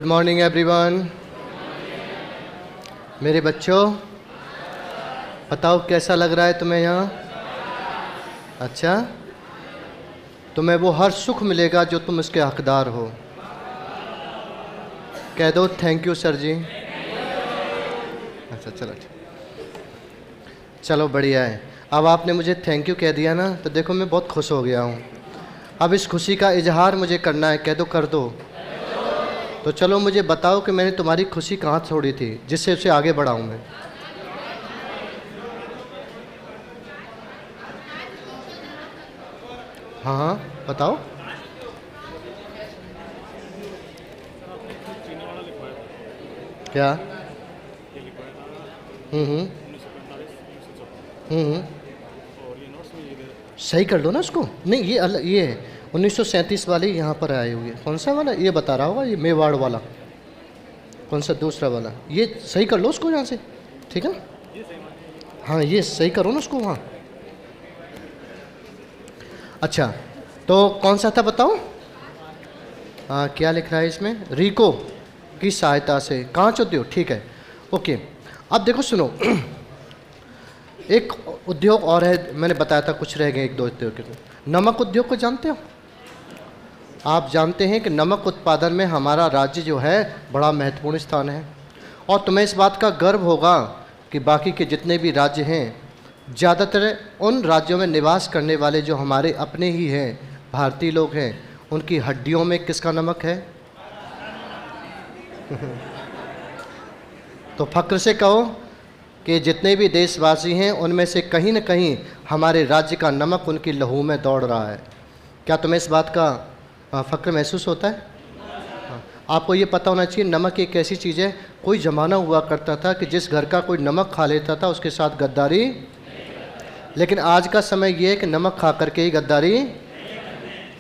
Good morning everyone. मेरे बच्चों, बताओ कैसा लग रहा है तुम्हें यहाँ? अच्छा, तुम्हें वो हर सुख मिलेगा जो तुम इसके हकदार हो। कह दो थैंक यू सर जी। अच्छा चलो ठीक, चलो बढ़िया है। अब आपने मुझे थैंक यू कह दिया ना, तो देखो मैं बहुत खुश हो गया हूँ। अब इस खुशी का इजहार मुझे करना है। कह दो कर दो। तो चलो मुझे बताओ कि मैंने तुम्हारी खुशी कहाँ छोड़ी थी जिससे उसे आगे बढ़ाऊँ मैं। हाँ हाँ बताओ। क्या? हम्म हम्म सही कर लो ना उसको। नहीं ये ये 1937 वाले यहाँ पर आए हुए। कौन सा वाला ये बता रहा होगा? ये मेवाड़ वाला। कौन सा दूसरा वाला? ये सही कर लो उसको यहाँ से, ठीक है ना? हाँ ये सही करो ना उसको वहाँ। अच्छा तो कौन सा था बताओ? क्या लिख रहा है इसमें? रिको की सहायता से कांच उद्योग, ठीक है ओके। अब देखो सुनो, एक उद्योग और है, मैंने बताया था कुछ रह गए एक दो उद्योग के। नमक उद्योग को जानते हो? आप जानते हैं कि नमक उत्पादन में हमारा राज्य जो है बड़ा महत्वपूर्ण स्थान है। और तुम्हें इस बात का गर्व होगा कि बाकी के जितने भी राज्य हैं, ज़्यादातर उन राज्यों में निवास करने वाले जो हमारे अपने ही हैं, भारतीय लोग हैं, उनकी हड्डियों में किसका नमक है? तो फक्र से कहो कि जितने भी देशवासी हैं उनमें से कहीं न कहीं हमारे राज्य का नमक उनकी लहू में दौड़ रहा है। क्या तुम्हें इस बात का फ़क्र महसूस होता है? हाँ। आपको ये पता होना चाहिए, नमक एक ऐसी चीज़ है, कोई ज़माना हुआ करता था कि जिस घर का कोई नमक खा लेता था उसके साथ गद्दारी। लेकिन आज का समय ये है कि नमक खा करके ही गद्दारी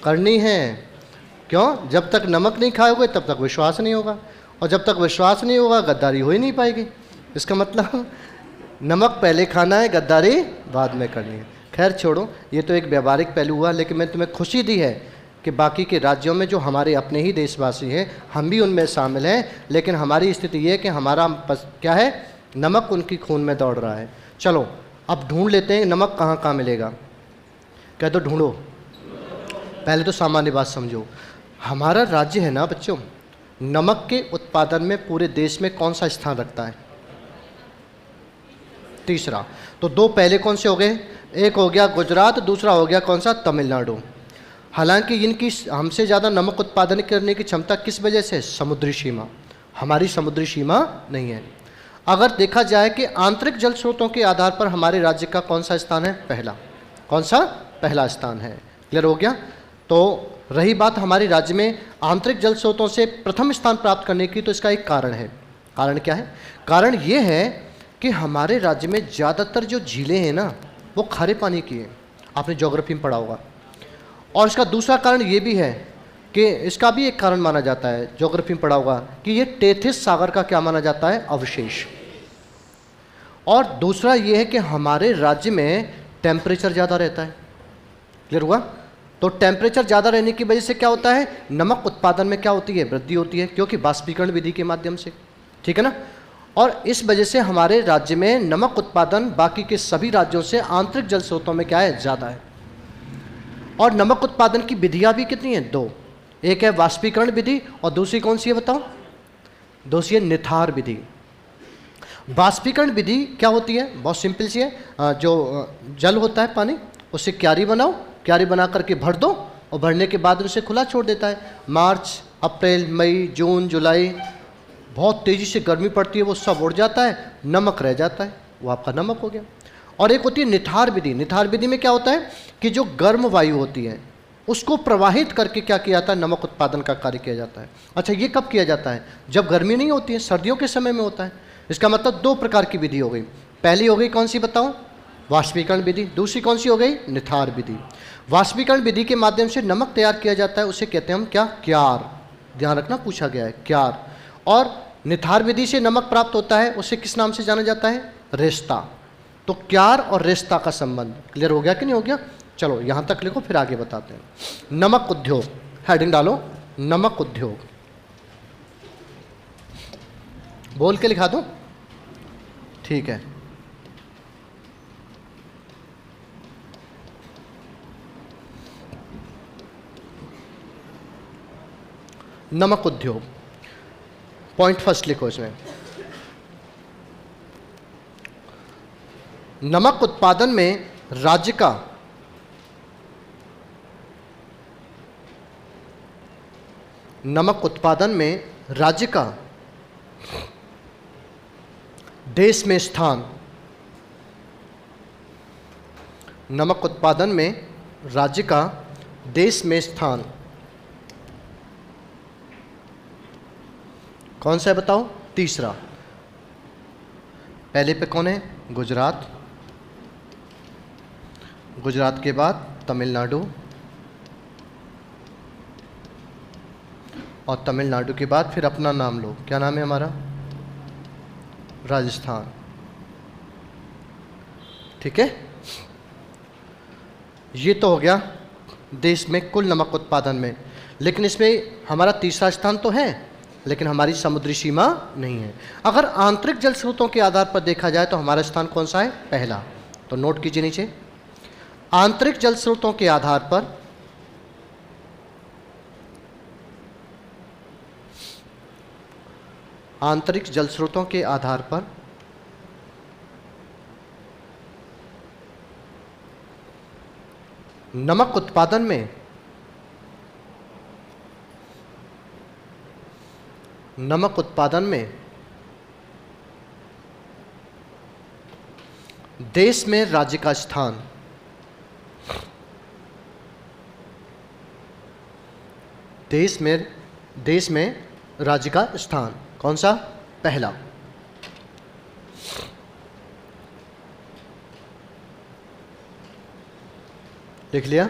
करनी है। क्यों? जब तक नमक नहीं खाओगे तब तक विश्वास नहीं होगा, और जब तक विश्वास नहीं होगा गद्दारी हो ही नहीं पाएगी। इसका मतलब नमक पहले खाना है, गद्दारी बाद में करनी है। खैर छोड़ो, ये तो एक व्यावहारिक पहलू हुआ, लेकिन मैं तुम्हें खुशी दी है कि बाकी के राज्यों में जो हमारे अपने ही देशवासी हैं, हम भी उनमें शामिल हैं, लेकिन हमारी स्थिति ये है कि हमारा क्या है? नमक उनकी खून में दौड़ रहा है। चलो अब ढूंढ लेते हैं नमक कहाँ कहाँ मिलेगा। कह दो ढूंढो। पहले तो सामान्य बात समझो, हमारा राज्य है ना बच्चों, नमक के उत्पादन में पूरे देश में कौन सा स्थान रखता है? तीसरा। तो दो पहले कौन से हो गए? एक हो गया गुजरात, दूसरा हो गया कौन सा? तमिलनाडु। हालांकि इनकी हमसे ज़्यादा नमक उत्पादन करने की क्षमता किस वजह से? समुद्री सीमा। हमारी समुद्री सीमा नहीं है। अगर देखा जाए कि आंतरिक जल स्रोतों के आधार पर हमारे राज्य का कौन सा स्थान है? पहला। कौन सा? पहला स्थान है। क्लियर हो गया? तो रही बात हमारे राज्य में आंतरिक जल स्रोतों से प्रथम स्थान प्राप्त करने की, तो इसका एक कारण है। कारण क्या है? कारण ये है कि हमारे राज्य में ज़्यादातर जो झीलें हैं ना, वो खारे पानी की हैं। आपने ज्योग्राफी में पढ़ा होगा। और इसका दूसरा कारण ये भी है कि इसका भी एक कारण माना जाता है, ज्योग्राफी में पढ़ा होगा, कि ये टेथिस सागर का क्या माना जाता है? अवशेष। और दूसरा ये है कि हमारे राज्य में टेम्परेचर ज़्यादा रहता है। क्लियर हुआ? तो टेम्परेचर ज़्यादा रहने की वजह से क्या होता है? नमक उत्पादन में क्या होती है? वृद्धि होती है, क्योंकि बाष्पीकरण विधि के माध्यम से। ठीक है ना? और इस वजह से हमारे राज्य में नमक उत्पादन बाकी के सभी राज्यों से आंतरिक जल स्रोतों में क्या है? ज़्यादा है। और नमक उत्पादन की विधियाँ भी कितनी हैं? दो। एक है वाष्पीकरण विधि, और दूसरी कौन सी है बताओ? दूसरी है निथार विधि। वाष्पीकरण विधि क्या होती है? बहुत सिंपल सी है। जो जल होता है पानी, उससे क्यारी बनाओ, क्यारी बना करके भर दो, और भरने के बाद उसे खुला छोड़ देता है। मार्च, अप्रैल, मई, जून, जुलाई, बहुत तेज़ी से गर्मी पड़ती है, वो सब उड़ जाता है, नमक रह जाता है, वो आपका नमक हो गया। और एक होती है निथार विधि। निथार विधि में क्या होता है कि जो गर्म वायु होती है उसको प्रवाहित करके क्या किया जाता है? नमक उत्पादन का कार्य किया जाता है। अच्छा, ये कब किया जाता है? जब गर्मी नहीं होती है, सर्दियों के समय में होता है। इसका मतलब दो प्रकार की विधि हो गई। पहली हो गई कौन सी बताओ? वाष्पीकरण विधि। दूसरी कौन सी हो गई? निथार विधि। वाष्पीकरण विधि के माध्यम से नमक तैयार किया जाता है, उसे कहते हैं हम क्या? क्यार। ध्यान रखना, पूछा गया है, क्यार। और निथार विधि से नमक प्राप्त होता है, उसे किस नाम से जाना जाता है? रेस्ता। तो क्यार और रेस्ता का संबंध क्लियर हो गया कि नहीं हो गया? चलो यहाँ तक लिखो, फिर आगे बताते हैं। नमक उद्योग, हेडिंग डालो, नमक उद्योग। बोल के लिखा दूं? ठीक है। नमक उद्योग, पॉइंट फर्स्ट लिखो इसमें। नमक उत्पादन में राज्य का देश में स्थान, नमक उत्पादन में राज्य का देश में स्थान कौन सा है बताओ? तीसरा। पहले पे कौन है? गुजरात, गुजरात के बाद तमिलनाडु, और तमिलनाडु के बाद फिर अपना नाम लो, क्या नाम है हमारा? राजस्थान। ठीक है, ये तो हो गया देश में कुल नमक उत्पादन में। लेकिन इसमें हमारा तीसरा स्थान तो है, लेकिन हमारी समुद्री सीमा नहीं है। अगर आंतरिक जल स्रोतों के आधार पर देखा जाए तो हमारा स्थान कौन सा है? पहला। तो नोट कीजिए नीचे, आंतरिक जल स्रोतों के आधार पर नमक उत्पादन में देश में राज्य का स्थान, देश में राज्य का स्थान कौन सा? पहला। लिख लिया?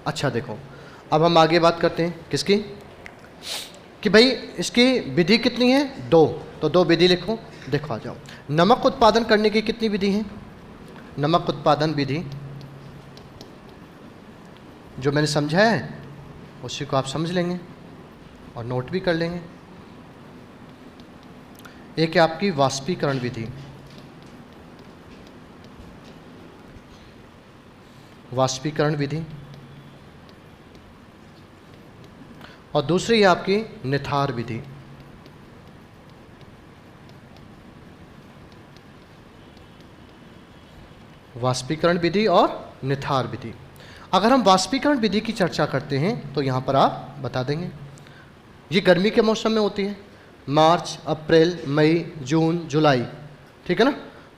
अच्छा देखो, अब हम आगे बात करते हैं किसकी, कि भाई इसकी विधि कितनी है? 2। तो 2 विधि लिखो। देखो आ जाओ, नमक उत्पादन करने की कितनी विधि है? नमक उत्पादन विधि जो मैंने समझाया है उसी को आप समझ लेंगे और नोट भी कर लेंगे। एक है आपकी वाष्पीकरण विधि, वाष्पीकरण विधि, और दूसरी है आपकी निथार विधि। वाष्पीकरण विधि और निथार विधि। अगर हम वाष्पीकरण विधि की चर्चा करते हैं तो यहाँ पर आप बता देंगे, ये गर्मी के मौसम में होती है, मार्च, अप्रैल, मई, जून, जुलाई। ठीक है ना?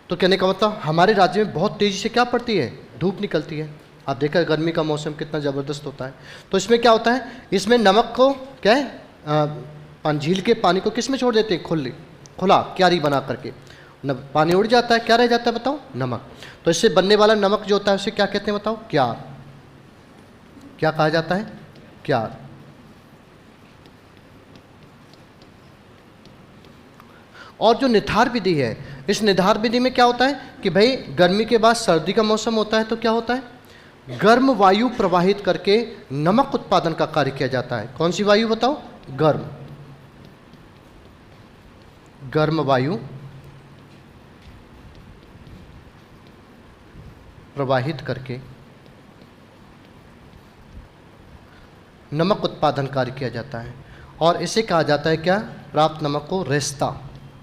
तो कहने का मतलब हमारे राज्य में बहुत तेज़ी से क्या पड़ती है? धूप निकलती है। आप देखा गर्मी का मौसम कितना ज़बरदस्त होता है। तो इसमें क्या होता है, इसमें नमक को क्या है, झील के पानी को किस में छोड़ देते हैं? खुला क्यारी बना करके पानी उड़ जाता है, क्या रह जाता है बताओ? नमक। तो इससे बनने वाला नमक जो होता है उसे क्या कहते हैं बताओ? क्यार। क्या कहा जाता है? क्यार। और जो निथार विधि है, इस निथार विधि में क्या होता है कि भाई गर्मी के बाद सर्दी का मौसम होता है, तो क्या होता है, गर्म वायु प्रवाहित करके नमक उत्पादन का कार्य किया जाता है। कौन सी वायु बताओ? गर्म वायु प्रवाहित करके नमक उत्पादन कार्य किया जाता है। और इसे कहा जाता है क्या? प्राप्त नमक को रेस्ता।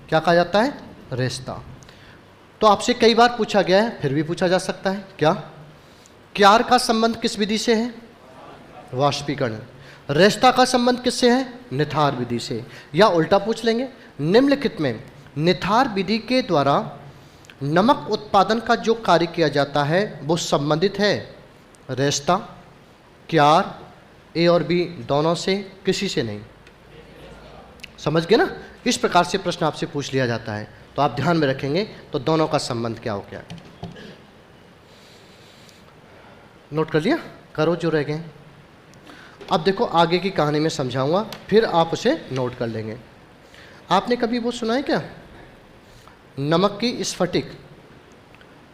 क्या कहा जाता है? रेस्ता। तो आपसे कई बार पूछा गया है, फिर भी पूछा जा सकता है, क्या क्यार का संबंध किस विधि से है? वाष्पीकरण। रेस्ता का संबंध किससे है? निथार विधि से। या उल्टा पूछ लेंगे, निम्नलिखित में निथार विधि के द्वारा नमक उत्पादन का जो कार्य किया जाता है वो संबंधित है रेस्ता, क्यार, ए और बी दोनों से, किसी से नहीं। समझ गए ना? इस प्रकार से प्रश्न आपसे पूछ लिया जाता है, तो आप ध्यान में रखेंगे तो दोनों का संबंध क्या हो गया। नोट कर लिया? करो जो रह गए। अब देखो आगे की कहानी में समझाऊंगा, फिर आप उसे नोट कर लेंगे। आपने कभी वो सुना है क्या, नमक की स्फटिक?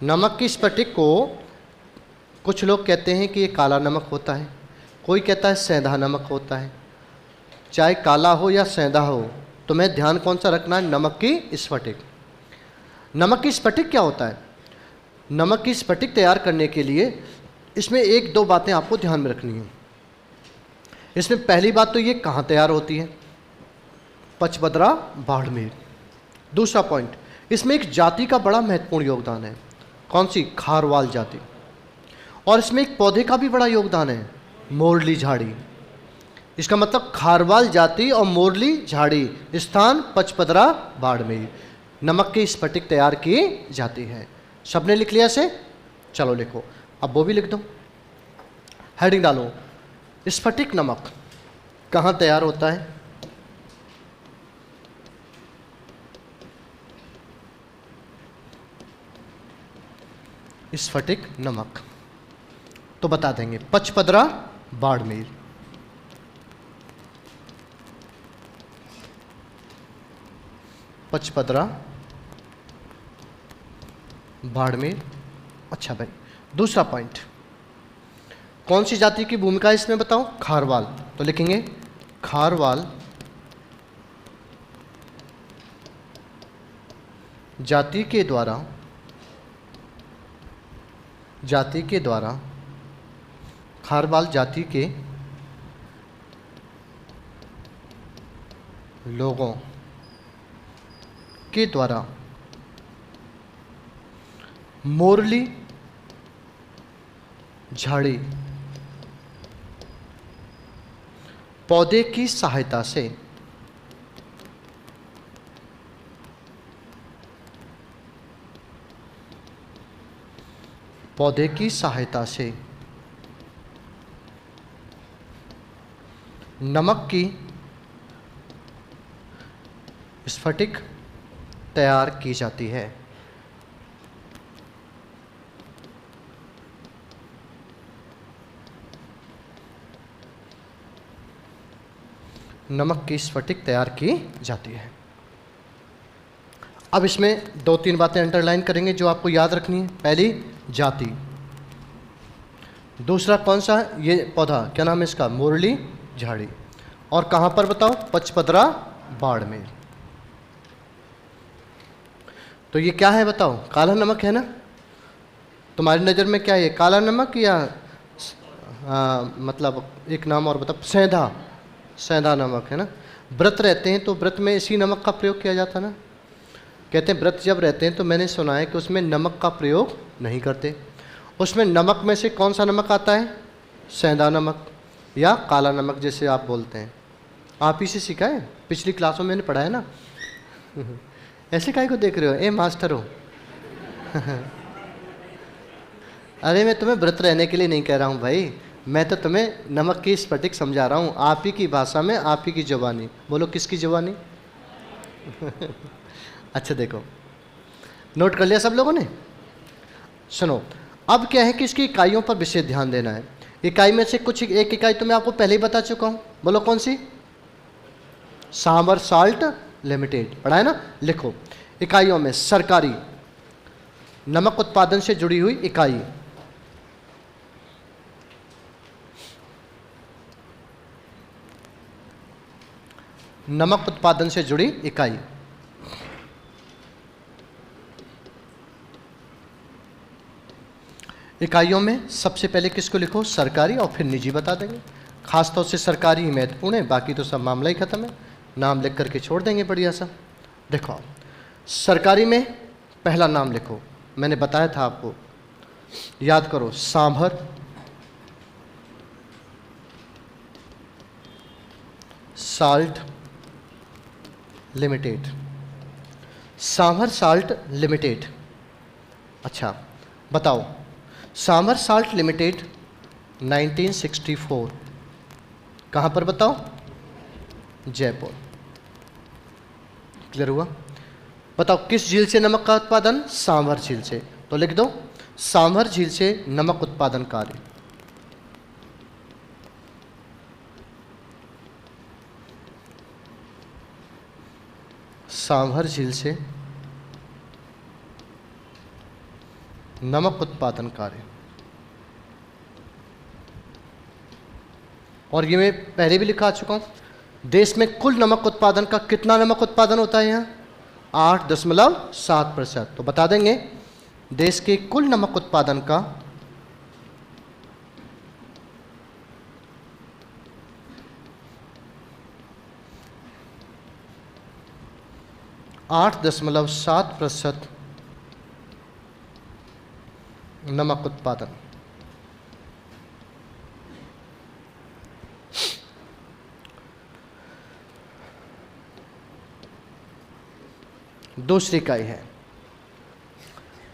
नमक की स्फटिक को कुछ लोग कहते हैं कि ये काला नमक होता है, कोई कहता है सेंधा नमक होता है, चाहे काला हो या सेंधा हो, तुम्हें ध्यान कौन सा रखना है? नमक की स्फटिक। नमक की स्फटिक क्या होता है? नमक की स्फटिक तैयार करने के लिए इसमें एक दो बातें आपको ध्यान में रखनी है। इसमें पहली बात तो ये कहाँ तैयार होती है? पचपदरा, बाड़मेर। दूसरा पॉइंट, इसमें एक जाति का बड़ा महत्वपूर्ण योगदान है। कौन सी? खारवाल जाति। और इसमें एक पौधे का भी बड़ा योगदान है, मोरली झाड़ी। इसका मतलब खारवाल जाति और मोरली झाड़ी, स्थान पचपदरा, बाड़मेर। नमक की स्फटिक तैयार की जाती है। सबने लिख लिया से? चलो लिखो, अब वो भी लिख दो, हेडिंग डालो, स्फटिक नमक कहाँ तैयार होता है? स्फटिक नमक तो बता देंगे, पचपदरा, बाड़मेर। पचपदरा, बाड़मेर। अच्छा भाई, दूसरा पॉइंट, कौन सी जाति की भूमिका है इसमें बताओ? खारवाल। तो लिखेंगे खारवाल जाति के द्वारा खारवाल जाति के लोगों के द्वारा मोरली झाड़ी पौधे की सहायता से नमक की स्फटिक तैयार की जाती है। नमक की स्फटिक तैयार की जाती है। अब इसमें दो तीन बातें अंडरलाइन करेंगे जो आपको याद रखनी है। पहली, जाति। दूसरा कौन सा? ये पौधा क्या नाम है इसका? मोरली झाड़ी। और कहाँ पर बताओ? पचपदरा, बाड़मेर। तो ये क्या है बताओ? काला नमक है ना? तुम्हारी नज़र में क्या है, काला नमक या मतलब एक नाम और बताओ? सेंधा नमक है ना। व्रत रहते हैं तो व्रत में इसी नमक का प्रयोग किया जाता है ना। कहते हैं व्रत जब रहते हैं तो मैंने सुना है कि उसमें नमक का प्रयोग नहीं करते। उसमें नमक में से कौन सा नमक आता है? सेंधा नमक या काला नमक जैसे आप बोलते हैं। आप ही से सीखा है, पिछली क्लासों में मैंने पढ़ा है ना। ऐसे काहे को देख रहे हो? ए मास्टर हो। अरे मैं तुम्हें व्रत रहने के लिए नहीं कह रहा हूँ भाई, मैं तो तुम्हें नमक की स्फटिक समझा रहा हूँ, आप ही की भाषा में, आप ही की जुबानी। बोलो किसकी जुबानी? अच्छा देखो, नोट कर लिया सब लोगों ने? सुनो, अब क्या है कि इसकी इकाइयों पर विशेष ध्यान देना है। इकाई में से कुछ, एक इकाई तो मैं आपको पहले ही बता चुका हूँ। बोलो कौन सी? सांभर साल्ट लिमिटेड, पढ़ा है ना? लिखो, इकाइयों में सरकारी नमक उत्पादन से जुड़ी हुई इकाई, नमक उत्पादन से जुड़ी इकाई। इकाइयों में सबसे पहले किसको लिखो? सरकारी, और फिर निजी बता देंगे। खासतौर से सरकारी ही महत्वपूर्ण है, बाकी तो सब मामला ही खत्म है। नाम लिख करके छोड़ देंगे बढ़िया सा। देखो, सरकारी में पहला नाम लिखो, मैंने बताया था आपको, याद करो, sambar salt limited. Sambar salt limited. अच्छा बताओ, सांभर साल्ट लिमिटेड 1964 कहाँ पर बताओ? जयपुर। क्लियर हुआ? बताओ किस झील से नमक का उत्पादन? सांभर झील से। तो लिख दो, सांभर झील से नमक उत्पादन कार्य। सांभर झील से नमक उत्पादन कार्य। और ये मैं पहले भी लिखा चुका हूँ, देश में कुल नमक उत्पादन का कितना नमक उत्पादन होता है यहाँ? 8.7%। तो बता देंगे देश के कुल नमक उत्पादन का 8.7% नमक उत्पादन। दूसरी इकाई है,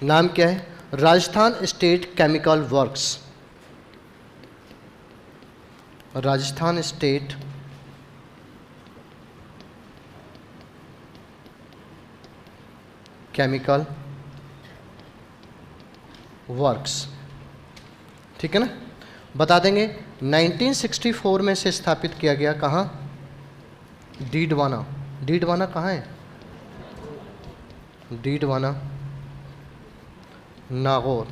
नाम क्या है? Rajasthan state chemical works. Rajasthan state chemical works, ठीक है ना। बता देंगे 1964 में से स्थापित किया गया। कहाँ? डीडवाना। डीडवाना कहाँ है? डीडवाना, नागौर।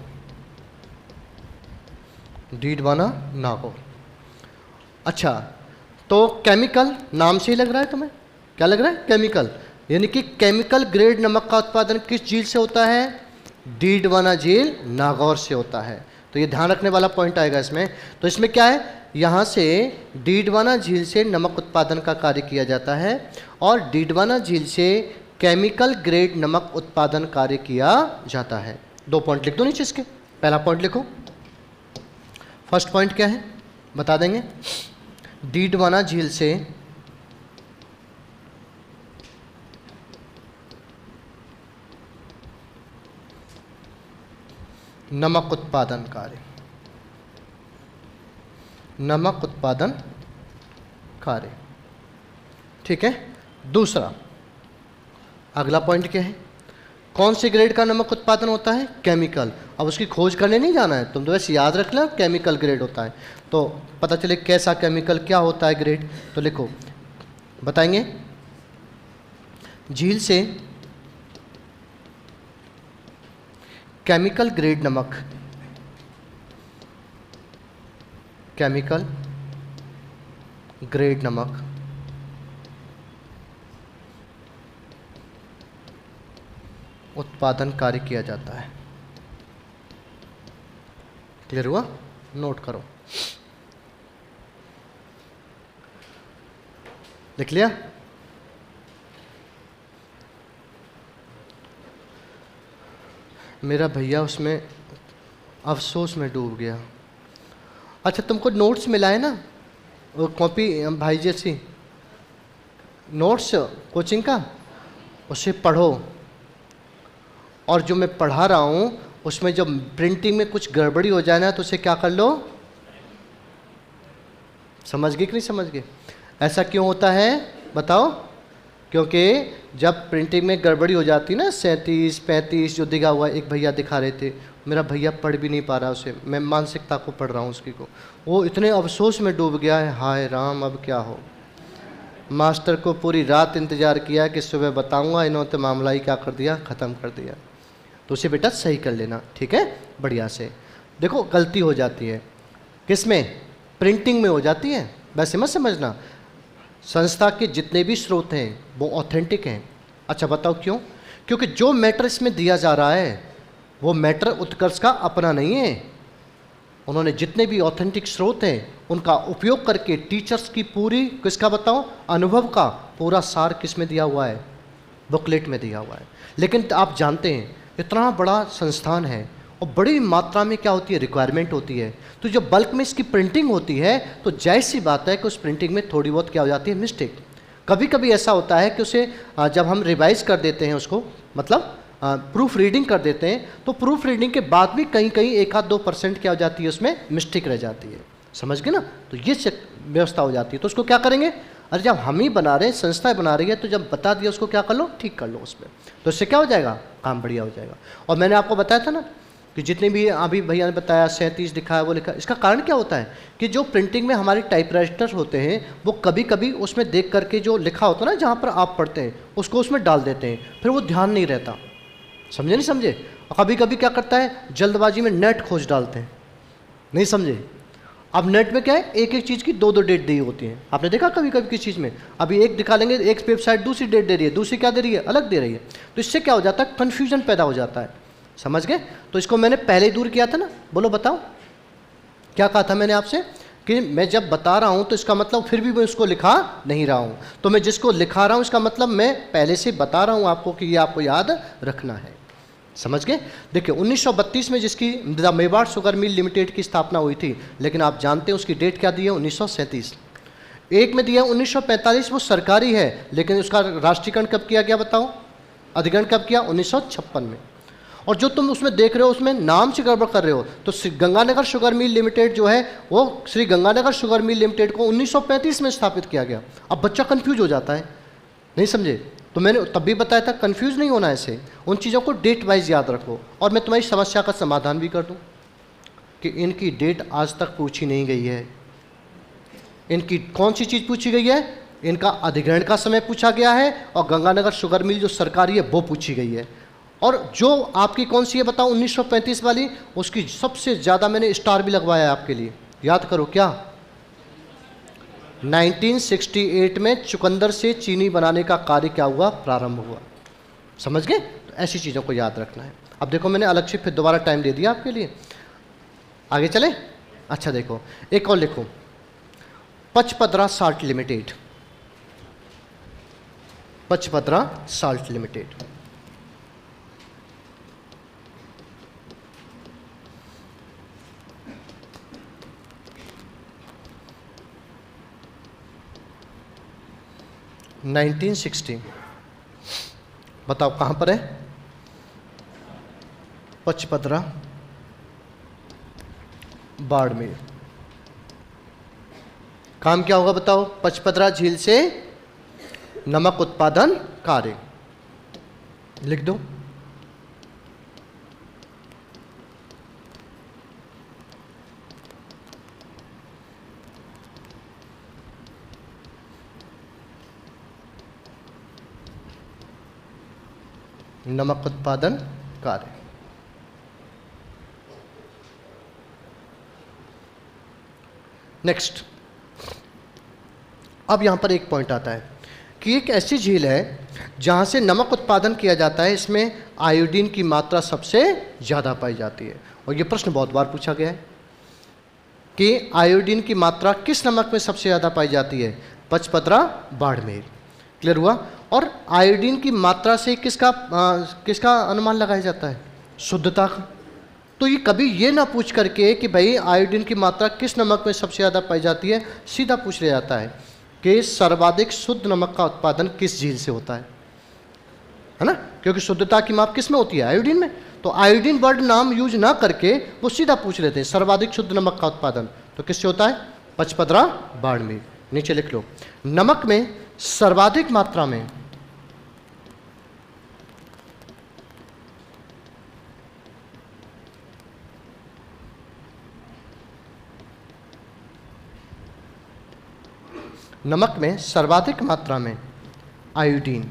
डीडवाना, नागौर। अच्छा, तो केमिकल नाम से ही लग रहा है तुम्हें, क्या लग रहा है? केमिकल, यानी कि केमिकल ग्रेड नमक का उत्पादन किस झील से होता है? डीडवाना झील, नागौर से होता है। तो ये ध्यान रखने वाला पॉइंट आएगा इसमें। तो इसमें क्या है? यहाँ से डीडवाना झील से नमक उत्पादन का कार्य किया जाता है और डीडवाना झील से केमिकल ग्रेड नमक उत्पादन कार्य किया जाता है। 2 पॉइंट लिख दो नीचे इसके। पहला पॉइंट लिखो, फर्स्ट पॉइंट क्या है बता देंगे। डीडवाना झील से नमक उत्पादन कार्य, नमक उत्पादन कार्य, ठीक है। दूसरा, अगला पॉइंट क्या है? कौन से ग्रेड का नमक उत्पादन होता है? केमिकल। अब उसकी खोज करने नहीं जाना है, तुम तो बस याद रख लो केमिकल ग्रेड होता है। तो पता चले कैसा केमिकल, क्या होता है ग्रेड। तो लिखो, बताएंगे झील से केमिकल ग्रेड नमक, केमिकल ग्रेड नमक उत्पादन कार्य किया जाता है। क्लियर हुआ? नोट करो, लिख लिया? मेरा भैया उसमें अफसोस में डूब गया। अच्छा, तुमको नोट्स मिला है ना, वो कॉपी भाई जैसी नोट्स कोचिंग का, उसे पढ़ो। और जो मैं पढ़ा रहा हूँ उसमें जब प्रिंटिंग में कुछ गड़बड़ी हो जाए ना तो उसे क्या कर लो, समझ गए कि नहीं समझ गए? ऐसा क्यों होता है बताओ? क्योंकि जब प्रिंटिंग में गड़बड़ी हो जाती है ना, 37, 35 जो दिखा हुआ, एक भैया दिखा रहे थे, मेरा भैया पढ़ भी नहीं पा रहा उसे, मैं मानसिकता को पढ़ रहा हूँ उसकी को, वो इतने अफसोस में डूब गया है, हाय राम अब क्या हो। मास्टर को पूरी रात इंतज़ार किया कि सुबह बताऊंगा, इन्होंने तो मामला ही क्या कर दिया, ख़त्म कर दिया। तो उसे बेटा सही कर लेना, ठीक है, बढ़िया से। देखो गलती हो जाती है किस में? प्रिंटिंग में हो जाती है, वैसे मत समझना। संस्था के जितने भी स्रोत हैं वो ऑथेंटिक हैं। अच्छा बताओ क्यों? क्योंकि जो मैटर इसमें दिया जा रहा है वो मैटर उत्कर्ष का अपना नहीं है। उन्होंने जितने भी ऑथेंटिक स्रोत हैं उनका उपयोग करके टीचर्स की पूरी, किसका बताओ, अनुभव का पूरा सार किस में दिया हुआ है? बुकलेट में दिया हुआ है। लेकिन आप जानते हैं इतना बड़ा संस्थान है और बड़ी मात्रा में क्या होती है, रिक्वायरमेंट होती है। तो जब बल्क में इसकी प्रिंटिंग होती है तो जायज़ सी बात है कि उस प्रिंटिंग में थोड़ी बहुत क्या हो जाती है, मिस्टेक। कभी कभी ऐसा होता है कि उसे जब हम रिवाइज कर देते हैं उसको, मतलब प्रूफ रीडिंग कर देते हैं, तो प्रूफ रीडिंग के बाद भी कहीं कहीं 1-2% क्या हो जाती है, उसमें मिस्टेक रह जाती है। समझ गए ना? तो ये व्यवस्था हो जाती है। तो उसको क्या करेंगे, अरे जब हम ही बना रहे हैं, संस्था बना रही है, तो जब बता दिया उसको क्या कर लो, ठीक कर लो उसमें, तो इससे क्या हो जाएगा, काम बढ़िया हो जाएगा। और मैंने आपको बताया था ना कि जितने भी अभी भैया ने बताया 37 लिखा है वो लिखा है, इसका कारण क्या होता है कि जो प्रिंटिंग में हमारे टाइपराइटर्स होते हैं वो कभी कभी उसमें देख करके जो लिखा होता है ना, जहाँ पर आप पढ़ते हैं उसको उसमें डाल देते हैं, फिर वो ध्यान नहीं रहता। समझे नहीं समझे? और कभी कभी क्या करता है, जल्दबाजी में नेट खोज डालते हैं, नहीं समझे? अब नेट में क्या है, एक एक चीज़ की दो दो डेट दी होती हैं। आपने देखा कभी कभी किस चीज़ में, अभी एक दिखा लेंगे, एक वेबसाइट दूसरी डेट दे रही है, दूसरी क्या दे रही है, अलग दे रही है। तो इससे क्या हो जाता है, कन्फ्यूजन पैदा हो जाता है। समझ गए? तो इसको मैंने पहले ही दूर किया था ना। बोलो बताओ, क्या कहा था मैंने आपसे कि मैं जब बता रहा हूं तो इसका मतलब फिर भी मैं उसको लिखा नहीं रहा हूं। तो मैं जिसको लिखा रहा हूं इसका मतलब मैं पहले से बता रहा हूं आपको कि ये आपको याद रखना है। समझ गए? देखिए 1932 में जिसकी the Mewar sugar mill limited की स्थापना हुई थी, लेकिन आप जानते हैं उसकी डेट क्या दी है, 1937। एक में दिया 1945, वो सरकारी है, लेकिन उसका राष्ट्रीयकरण कब किया गया बताओ, अधिग्रहण कब किया, 1956 में। और जो तुम उसमें देख रहे हो उसमें नाम से गड़बड़ कर रहे हो, तो गंगानगर शुगर मिल लिमिटेड जो है वो Shri Ganganagar sugar mill limited को 1935 में स्थापित किया गया। अब बच्चा कंफ्यूज हो जाता है, नहीं समझे? तो मैंने तब भी बताया था कंफ्यूज नहीं होना ऐसे, उन चीज़ों को डेट वाइज याद रखो, और मैं तुम्हारी समस्या का समाधान भी कर दूं कि इनकी डेट आज तक पूछी नहीं गई है। इनकी कौन सी चीज़ पूछी गई है, इनका अधिग्रहण का समय पूछा गया है, और गंगानगर शुगर मिल जो सरकारी है वो पूछी गई है। और जो आपकी कौन सी है बताओ, 1935 वाली, उसकी सबसे ज़्यादा मैंने स्टार भी लगवाया है आपके लिए। याद करो क्या, 1968 में चुकंदर से चीनी बनाने का कार्य क्या हुआ, प्रारंभ हुआ। समझ गए? तो ऐसी चीज़ों को याद रखना है। अब देखो मैंने अलग से फिर दोबारा टाइम दे दिया आपके लिए, आगे चले। अच्छा देखो एक और लिखो, Pachpadra salt limited, Pachpadra salt limited. Nineteen 1960, बताओ कहां पर है, पचपदरा बाड़मेर। काम क्या होगा बताओ, पचपदरा झील से नमक उत्पादन कार्य, लिख दो। नमक उत्पादन कार्य। नेक्स्ट, अब यहां पर एक पॉइंट आता है कि एक ऐसी झील है जहां से नमक उत्पादन किया जाता है, इसमें आयोडीन की मात्रा सबसे ज़्यादा पाई जाती है। और ये प्रश्न बहुत बार पूछा गया है कि आयोडीन की मात्रा किस नमक में सबसे ज़्यादा पाई जाती है, पचपदरा बाड़मेर। क्लियर हुआ? और आयोडीन की मात्रा से किसका अनुमान लगाया जाता है, शुद्धता का। तो ये कभी ये ना पूछ करके कि भाई आयोडीन की मात्रा किस नमक में सबसे ज़्यादा पाई जाती है, सीधा पूछ लिया जाता है कि सर्वाधिक शुद्ध नमक का उत्पादन किस झील से होता है ना, क्योंकि शुद्धता की माप किस में होती है, आयोडीन में। तो आयोडीन वर्ड नाम यूज ना करके वो सीधा पूछ लेते हैं सर्वाधिक शुद्ध नमक का उत्पादन तो किससे होता है, पचपदरा बाड़मेर। नीचे लिख लो, नमक में सर्वाधिक मात्रा में सर्वाधिक मात्रा में आयोडीन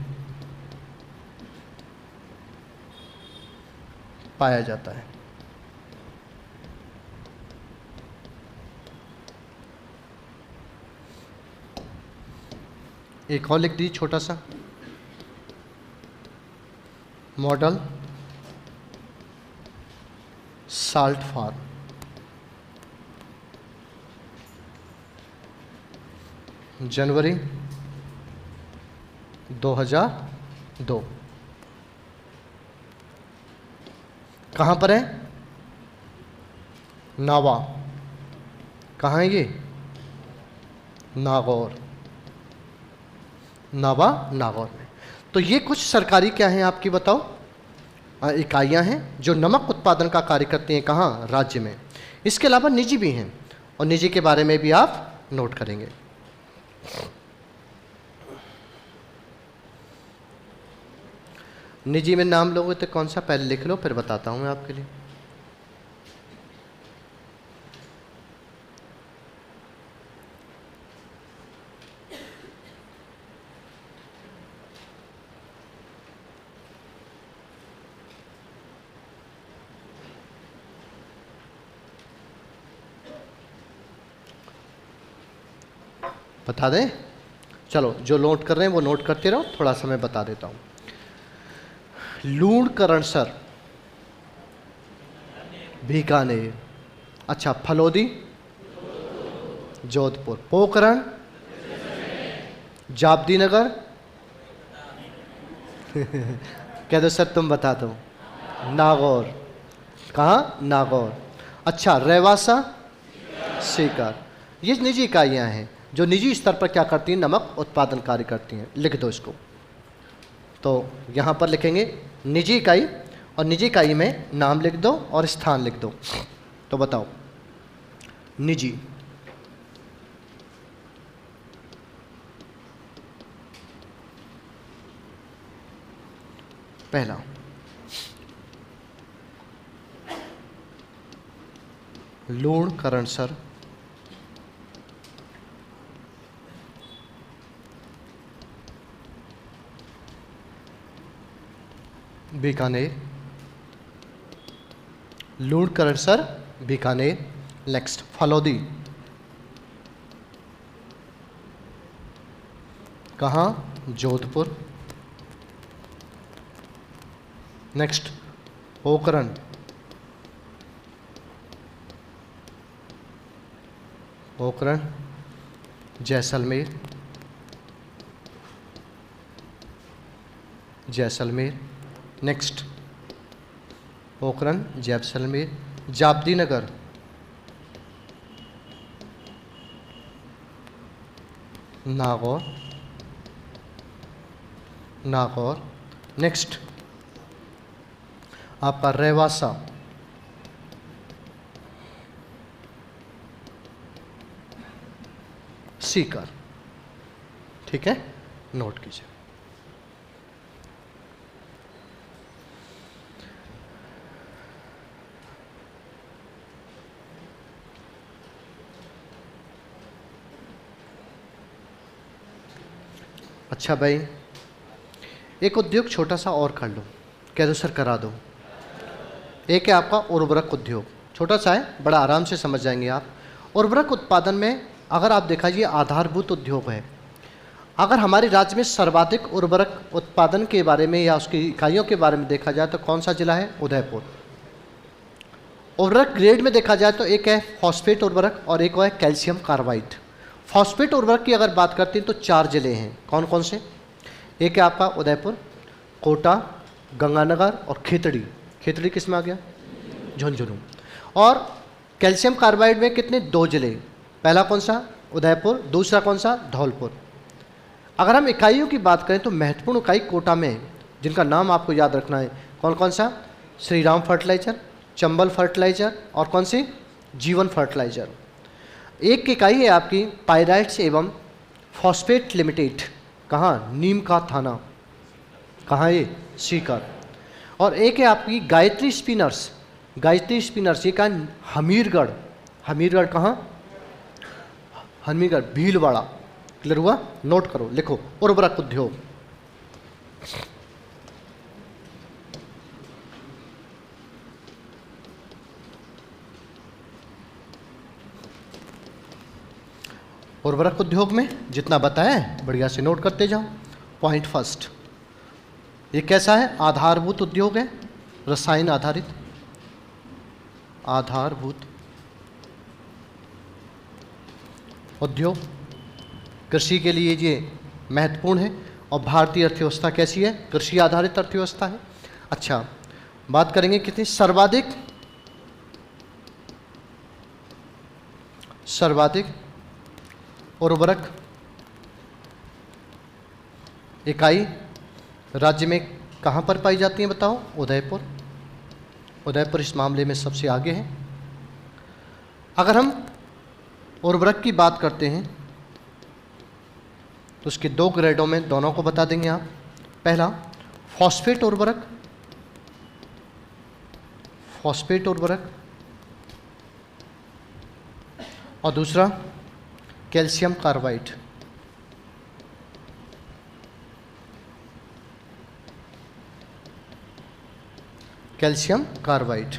पाया जाता है। एक और लिख दीजिए छोटा सा, मॉडल साल्ट फार्म। जनवरी 2002। कहाँ पर है, नावा। कहाँ है ये, नागौर, नावा नागौर में। तो ये कुछ सरकारी क्या हैं आपकी बताओ इकाइयाँ हैं जो नमक उत्पादन का कार्य करती हैं, कहाँ, राज्य में। इसके अलावा निजी भी हैं, और निजी के बारे में भी आप नोट करेंगे। निजी में नाम लोगे तो कौन सा, पहले लिख लो फिर बताता हूँ मैं आपके लिए। बता दें? चलो, जो नोट कर रहे हैं वो नोट करते रहो, थोड़ा सा मैं बता देता हूँ। लूणकरणसर बीकानेर। अच्छा, फलोदी जोधपुर। पोखरण जाबदी नगर कह दो सर, तुम बता दो। नागौर। कहाँ? नागौर। अच्छा, रेवासा सीकर। ये निजी इकाइयाँ हैं जो निजी स्तर पर क्या करती हैं? नमक उत्पादन कार्य करती हैं। लिख दो इसको। तो यहाँ पर लिखेंगे निजी इकाई, और निजी इकाई में नाम लिख दो और स्थान लिख दो। तो बताओ, निजी पहला, लूणकरणसर बीकानेर। लूणकरणसर बीकानेर। नेक्स्ट, फलोदी। कहाँ? जोधपुर। नेक्स्ट, पोखरण। पोखरण जैसलमेर। जैसलमेर। नेक्स्ट, पोखरण जैसलमेर। जाबदी नगर। नागौर। नागौर। नेक्स्ट, आपका रेवासा। सीकर। ठीक है, नोट कीजिए। अच्छा भाई, एक उद्योग छोटा सा और कर लो। कह दो सर, करा दो। एक है आपका उर्वरक उद्योग। छोटा सा है, बड़ा आराम से समझ जाएंगे आप। उर्वरक उत्पादन में अगर आप देखा, ये आधारभूत उद्योग है। अगर हमारे राज्य में सर्वाधिक उर्वरक उत्पादन के बारे में या उसकी इकाइयों के बारे में देखा जाए तो कौन सा जिला है? उदयपुर। उर्वरक ग्रेड में देखा जाए तो एक है फॉस्फेट उर्वरक और एक है कैल्शियम कार्बाइड। फॉस्फेट उर्वरक की अगर बात करते हैं तो 4 जिले हैं। कौन कौन से? एक है आपका उदयपुर, कोटा, गंगानगर और खेतड़ी। खेतड़ी किस में आ गया? झुंझुनू। और कैल्शियम कार्बाइड में कितने? 2 जिले। पहला कौन सा? उदयपुर। दूसरा कौन सा? धौलपुर। अगर हम इकाइयों की बात करें तो महत्वपूर्ण इकाई कोटा में, जिनका नाम आपको याद रखना है, कौन कौन सा? श्री राम फर्टिलाइजर, चंबल फर्टिलाइजर और कौन सी? जीवन फर्टिलाइजर। एक इकाई है आपकी पायराइट्स एवं फॉस्फेट लिमिटेड। कहाँ? नीम का थाना। कहाँ ये? सीकर। और एक है आपकी गायत्री स्पिनर्स। गायत्री स्पिनर्स ये कहाँ? हमीरगढ़। हमीरगढ़ कहाँ? हमीरगढ़ भीलवाड़ा। क्लियर हुआ? नोट करो, लिखो उर्वरक उद्योग। उर्वरक उद्योग में जितना बताया बढ़िया से नोट करते जाओ। पॉइंट फर्स्ट, ये कैसा है? आधारभूत उद्योग है, रसायन आधारित। आधारभूत उद्योग कृषि के लिए ये महत्वपूर्ण है। और भारतीय अर्थव्यवस्था कैसी है? कृषि आधारित अर्थव्यवस्था है। अच्छा, बात करेंगे कितनी? सर्वाधिक उर्वरक इकाई राज्य में कहाँ पर पाई जाती है? बताओ। उदयपुर। उदयपुर इस मामले में सबसे आगे है। अगर हम उर्वरक की बात करते हैं तो उसके 2 ग्रेडों में दोनों को बता देंगे आप। पहला फॉस्फेट उर्वरक। फॉस्फेट उर्वरक। और दूसरा calcium carbide. Calcium carbide.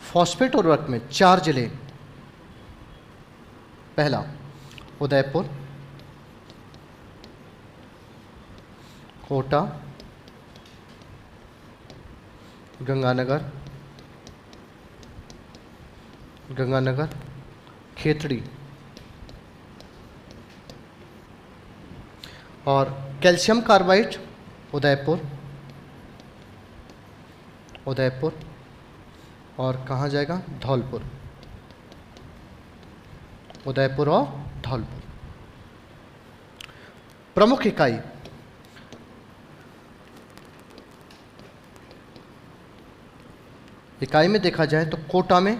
Phosphate उर्वरक में 4 जिले। पहला उदयपुर, कोटा, गंगानगर, गंगानगर, खेतड़ी और कैल्शियम कार्बाइड उदयपुर, उदयपुर और कहाँ जाएगा, धौलपुर, उदयपुर और धौलपुर। प्रमुख इकाई इकाई में देखा जाए तो कोटा में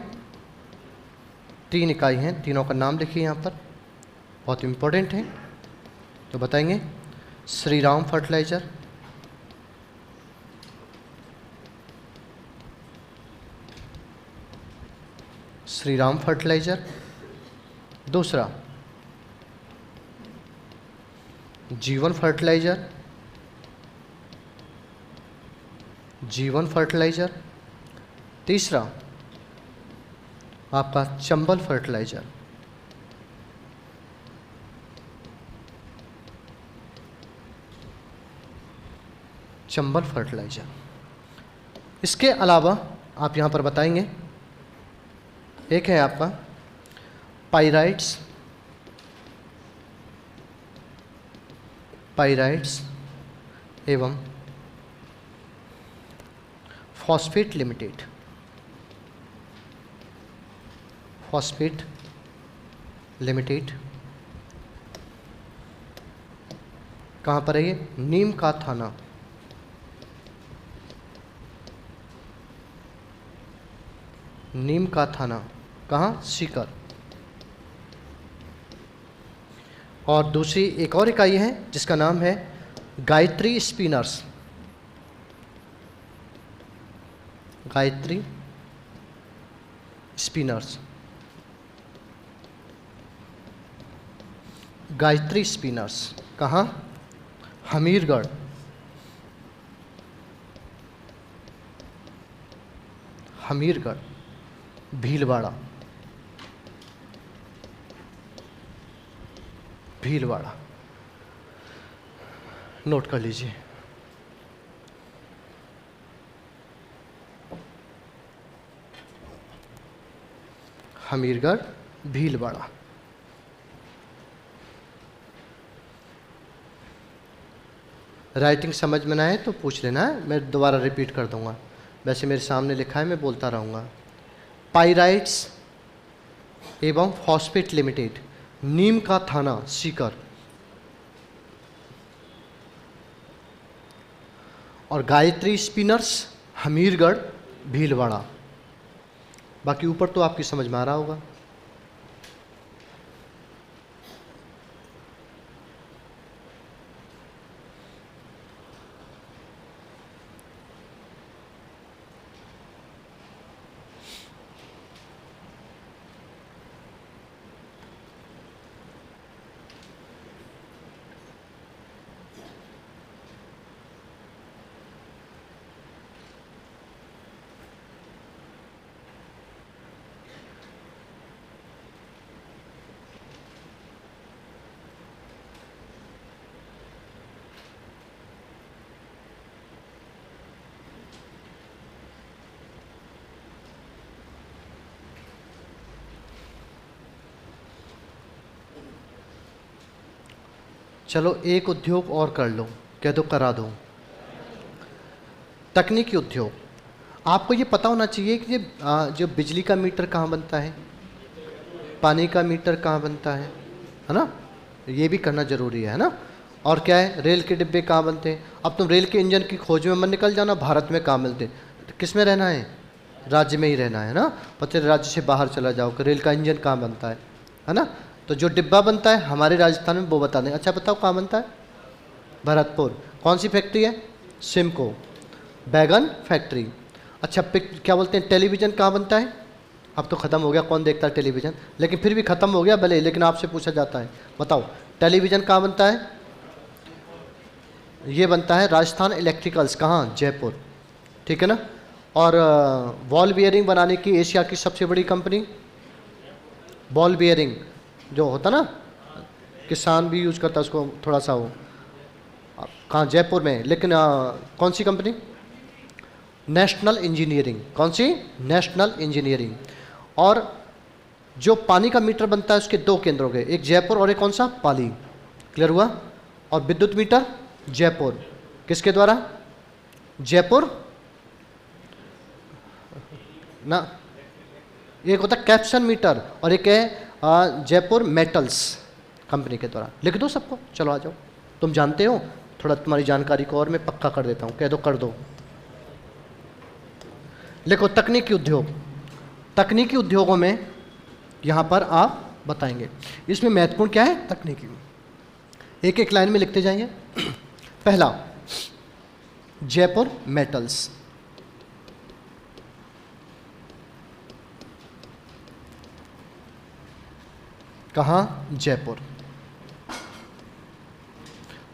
3 इकाई हैं, तीनों का नाम लिखिए यहाँ पर, बहुत इम्पोर्टेंट है। तो बताएंगे श्री राम फर्टिलाइजर, श्री राम फर्टिलाइजर, दूसरा जीवन फर्टिलाइजर, जीवन फर्टिलाइजर, तीसरा आपका चंबल फर्टिलाइजर, चंबल फर्टिलाइजर। इसके अलावा आप यहाँ पर बताएंगे, एक है आपका पाइराइट्स, पाइराइट्स एवं फॉस्फेट लिमिटेड, फॉस्फेट लिमिटेड। कहाँ पर है ये, नीम का थाना, नीम का थाना, कहाँ, सीकर। और दूसरी एक और इकाई है जिसका नाम है Gayatri spinners, Gayatri spinners, Gayatri spinners, कहाँ, हमीरगढ़, हमीरगढ़, भीलवाड़ा, भीलवाड़ा, नोट कर लीजिए। हमीरगढ़, भीलवाड़ा। राइटिंग समझ में ना आए तो पूछ लेना है, मैं दोबारा रिपीट कर दूंगा, वैसे मेरे सामने लिखा है, मैं बोलता रहूँगा। पाइराइट्स एवं फॉस्फेट लिमिटेड, नीम का थाना, सीकर, और गायत्री स्पिनर्स, हमीरगढ़, भीलवाड़ा। बाकी ऊपर तो आपकी समझ में आ रहा होगा। चलो एक उद्योग और कर लो, कह दो करा दो। तकनीकी उद्योग, आपको ये पता होना चाहिए कि जो बिजली का मीटर कहाँ बनता है, पानी का मीटर कहाँ बनता है ना, ये भी करना जरूरी है ना। और क्या है, रेल के डिब्बे कहाँ बनते हैं। अब तुम रेल के इंजन की खोज में मत निकल जाना, भारत में कहाँ मिलते, तो किस में रहना है, राज्य में ही रहना है ना। पता राज्य से बाहर चला जाओ कि रेल का इंजन कहाँ बनता है ना। तो जो डिब्बा बनता है हमारे राजस्थान में वो बता दें। अच्छा बताओ कहाँ बनता है, भरतपुर। कौन सी फैक्ट्री है, सिमको, बैगन फैक्ट्री। अच्छा क्या बोलते हैं, टेलीविज़न कहाँ बनता है, अब तो ख़त्म हो गया, कौन देखता है टेलीविज़न, लेकिन फिर भी ख़त्म हो गया भले, लेकिन आपसे पूछा जाता है, बताओ टेलीविज़न कहाँ बनता है, ये बनता है राजस्थान इलेक्ट्रिकल्स, कहाँ, जयपुर, ठीक है ना। और बॉल बियरिंग बनाने की एशिया की सबसे बड़ी कंपनी, बॉल बियरिंग जो होता ना, किसान भी यूज करता है उसको थोड़ा सा वो। कहाँ? जयपुर में। लेकिन कौन सी कंपनी? National engineering. कौन सी? National engineering. और जो पानी का मीटर बनता है उसके दो केंद्र हो गए, एक जयपुर और एक कौन सा? पाली। क्लियर हुआ? और विद्युत मीटर जयपुर, किसके द्वारा? जयपुर ना, एक होता है कैप्सन मीटर और एक है जयपुर मेटल्स कंपनी के द्वारा। लिख दो सबको, चलो आ जाओ, तुम जानते हो, थोड़ा तुम्हारी जानकारी को और मैं पक्का कर देता हूँ, कह दो कर दो। लिखो तकनीकी उद्योग। तकनीकी उद्योगों में यहाँ पर आप बताएंगे, इसमें महत्वपूर्ण क्या है? तकनीकी। एक एक लाइन में लिखते जाइए। पहला, जयपुर मेटल्स। कहाँ? जयपुर।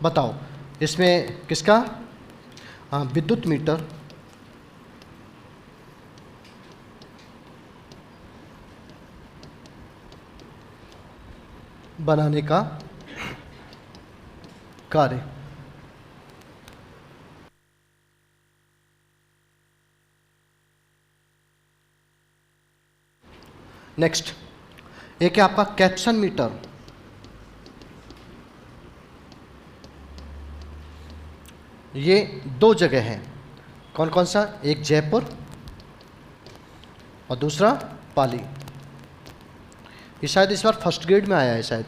बताओ इसमें किसका? हाँ, विद्युत मीटर बनाने का कार्य। नेक्स्ट, एक है आपका कैप्सन मीटर। ये दो जगह है, कौन कौन सा? एक जयपुर और दूसरा पाली। ये शायद इस बार फर्स्ट ग्रेड में आया है, शायद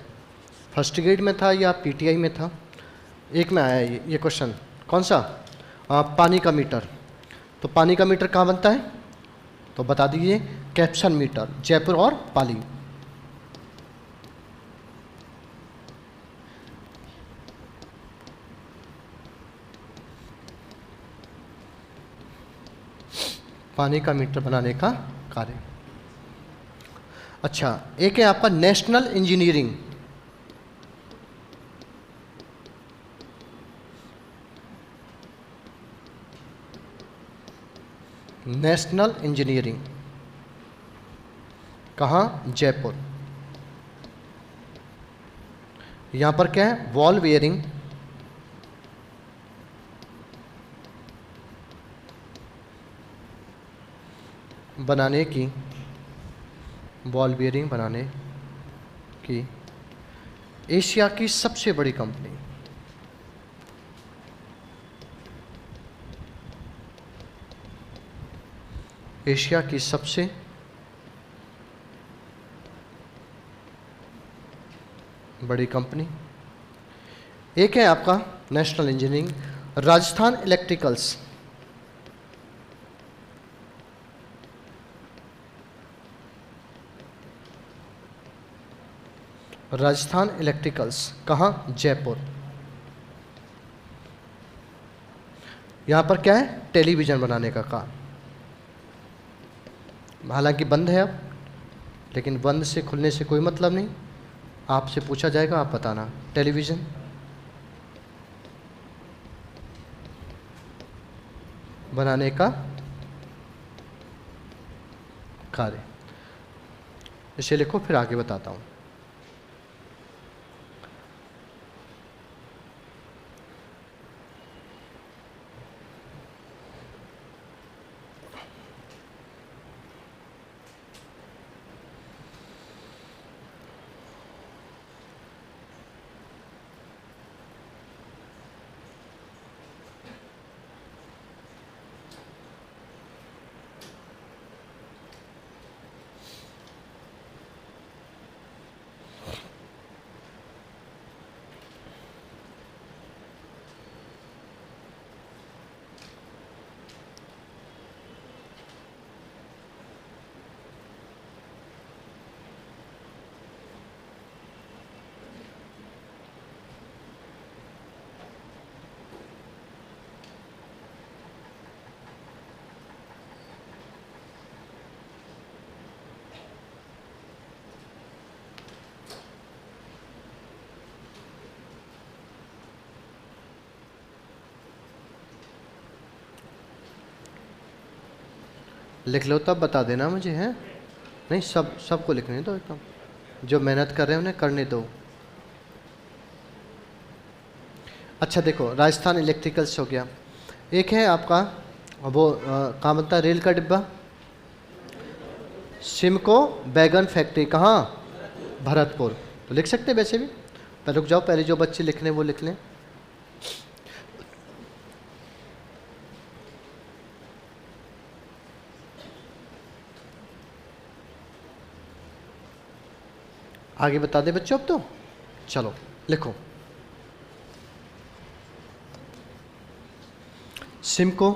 फर्स्ट ग्रेड में था या पीटीआई में था, एक में आया है ये क्वेश्चन। कौन सा? पानी का मीटर। तो पानी का मीटर कहाँ बनता है? तो बता दीजिए, कैप्सन मीटर, जयपुर और पाली। पानी का मीटर बनाने का कार्य। अच्छा, एक है आपका नेशनल इंजीनियरिंग। नेशनल इंजीनियरिंग कहाँ? जयपुर। यहाँ पर क्या है? वॉल वेयरिंग बनाने की, बॉल बियरिंग बनाने की एशिया की सबसे बड़ी कंपनी। एशिया की सबसे बड़ी कंपनी। एक है आपका national engineering Rajasthan electricals. Rajasthan electricals कहाँ? जयपुर। यहाँ पर क्या है? टेलीविज़न बनाने का काम। हालांकि बंद है अब, लेकिन बंद से खुलने से कोई मतलब नहीं, आपसे पूछा जाएगा, आप बताना। टेलीविज़न बनाने का कार्य। इसे लिखो, फिर आगे बताता हूँ। लिख लो तब बता देना मुझे, है नहीं? सबको लिखने दो एकदम। जो मेहनत कर रहे हैं उन्हें करने दो। अच्छा देखो, राजस्थान इलेक्ट्रिकल्स हो गया। एक है आपका वो कहाँ बनता है रेल का डिब्बा, सिमको बैगन फैक्ट्री, कहाँ, भरतपुर। तो लिख सकते हैं वैसे भी, पर रुक जाओ, पहले जो बच्चे लिख लें वो लिख लें। आगे बता दे बच्चों, अब तो चलो लिखो, सिमको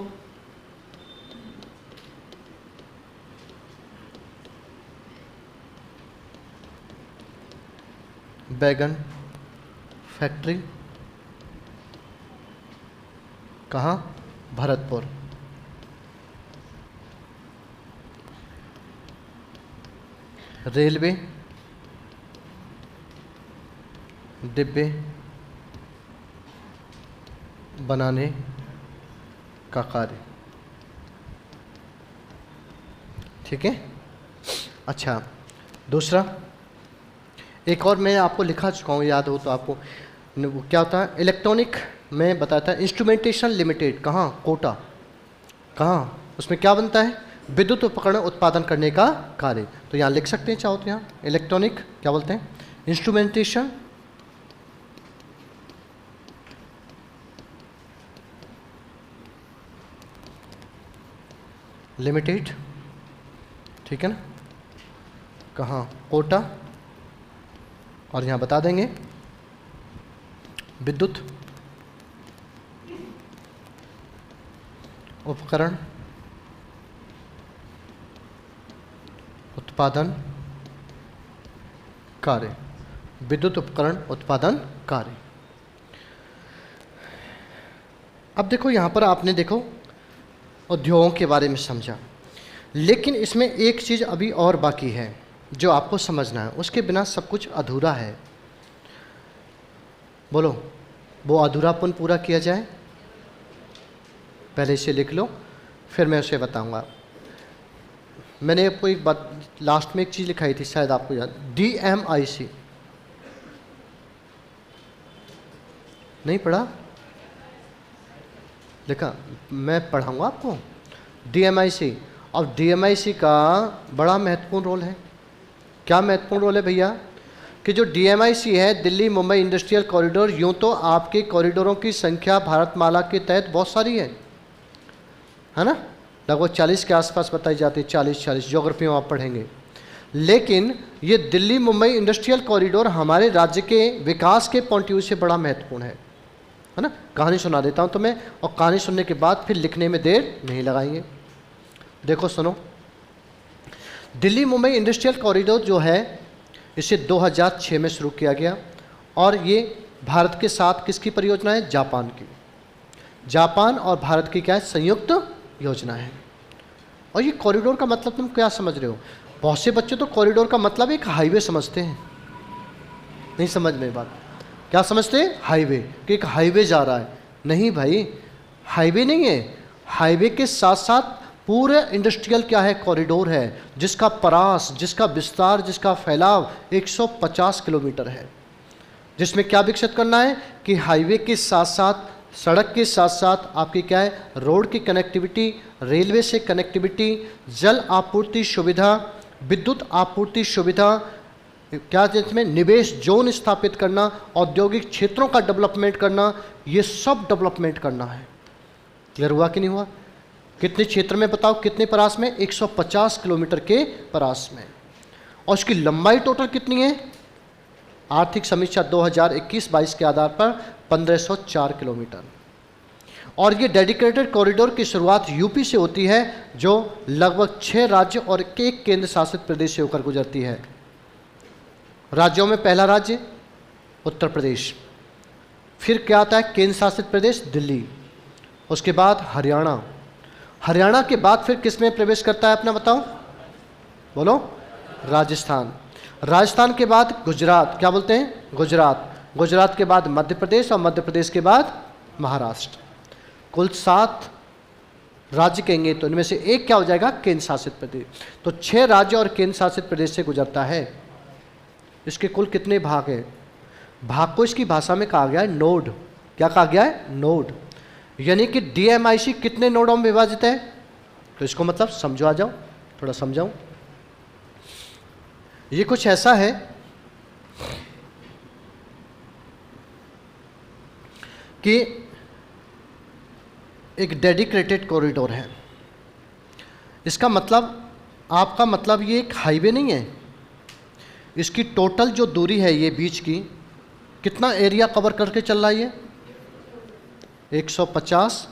बैगन फैक्ट्री, कहाँ, भरतपुर। रेलवे डिब्बे बनाने का कार्य। ठीक है। अच्छा दूसरा, एक और मैं आपको लिखा चुका हूँ, याद हो तो आपको, वो क्या होता है, इलेक्ट्रॉनिक में बताता है, इंस्ट्रूमेंटेशन लिमिटेड, कहाँ, कोटा, कहाँ, उसमें क्या बनता है, विद्युत उपकरण उत्पादन करने का कार्य। तो यहाँ लिख सकते हैं चाहो तो, यहाँ इलेक्ट्रॉनिक क्या बोलते हैं, इंस्ट्रूमेंटेशन लिमिटेड, ठीक है ना, कहाँ, कोटा, और यहाँ बता देंगे विद्युत उपकरण उत्पादन कार्य, विद्युत उपकरण उत्पादन कार्य। अब देखो यहाँ पर आपने देखो उद्योगों के बारे में समझा, लेकिन इसमें एक चीज़ अभी और बाकी है जो आपको समझना है, उसके बिना सब कुछ अधूरा है। बोलो, वो अधूरापन पूरा किया जाए, पहले इसे लिख लो, फिर मैं उसे बताऊंगा। मैंने आपको एक बात लास्ट में एक चीज़ लिखाई थी, शायद आपको याद, DMIC, नहीं पढ़ा, लिखा, मैं पढ़ाऊंगा आपको DMIC। और DMIC का बड़ा महत्वपूर्ण रोल है। क्या महत्वपूर्ण रोल है भैया, कि जो DMIC है, दिल्ली मुंबई इंडस्ट्रियल कॉरिडोर, यूँ तो आपके कॉरिडोरों की संख्या भारतमाला के तहत बहुत सारी है ना, लगभग 40 के आसपास बताई जाती है, 40 ज्योग्राफी में आप पढ़ेंगे। लेकिन ये दिल्ली मुंबई इंडस्ट्रियल कॉरिडोर हमारे राज्य के विकास के पॉइंट ऑफ व्यू से बड़ा महत्वपूर्ण है ना। कहानी सुना देता हूँ तुम्हें, और कहानी सुनने के बाद फिर लिखने में देर नहीं लगाएंगे। देखो सुनो, दिल्ली मुंबई इंडस्ट्रियल कॉरिडोर जो है, इसे 2006 में शुरू किया गया, और ये भारत के साथ किसकी परियोजना है, जापान की। जापान और भारत की क्या है, संयुक्त योजना है। और ये कॉरिडोर का मतलब तुम क्या समझ रहे हो, बहुत से बच्चे तो कॉरिडोर का मतलब एक हाईवे समझते हैं, नहीं समझ में बात, क्या समझते हैं, हाईवे, कि एक हाईवे जा रहा है। नहीं भाई, हाईवे नहीं है, हाईवे के साथ साथ पूरे इंडस्ट्रियल क्या है, कॉरिडोर है, जिसका परास, जिसका विस्तार, जिसका फैलाव 150 किलोमीटर है, जिसमें क्या विकसित करना है, कि हाईवे के साथ साथ, सड़क के साथ साथ आपकी क्या है, रोड की कनेक्टिविटी, रेलवे से कनेक्टिविटी, जल आपूर्ति सुविधा, विद्युत आपूर्ति सुविधा, क्या जिसमें निवेश जोन स्थापित करना, औद्योगिक क्षेत्रों का डेवलपमेंट करना, ये सब डेवलपमेंट करना है। क्लियर हुआ कि नहीं हुआ? कितने क्षेत्र में बताओ, कितने परास में, 150 किलोमीटर के परास में। और उसकी लंबाई टोटल कितनी है, आर्थिक समीक्षा 2021-22 के आधार पर 1504 किलोमीटर। और ये डेडिकेटेड कॉरिडोर की शुरुआत यूपी से होती है, जो लगभग 6 राज्य और एक केंद्र शासित प्रदेश से होकर गुजरती है। राज्यों में पहला राज्य उत्तर प्रदेश, फिर क्या आता है, केंद्र शासित प्रदेश दिल्ली, उसके बाद हरियाणा, हरियाणा के बाद फिर किस में प्रवेश करता है अपना बताओ, बोलो, राजस्थान, राजस्थान के बाद गुजरात, क्या बोलते हैं, गुजरात, गुजरात के बाद मध्य प्रदेश, और मध्य प्रदेश के बाद महाराष्ट्र। कुल 7 राज्य कहेंगे, तो इनमें से एक क्या हो जाएगा, केंद्र शासित प्रदेश। तो 6 राज्य और केंद्र शासित प्रदेश से गुजरता है। इसके कुल कितने भाग हैं? भाग को इसकी भाषा में कहा गया है नोड। क्या कहा गया है? नोड। यानी कि डीएमआईसी कितने नोडों में विभाजित है? तो इसको मतलब समझो, आ जाओ थोड़ा समझाऊं। ये कुछ ऐसा है कि एक डेडिकेटेड कॉरिडोर है। इसका मतलब, आपका मतलब ये एक हाईवे नहीं है। इसकी टोटल जो दूरी है ये बीच की, कितना एरिया कवर करके चल रहा है ये? 150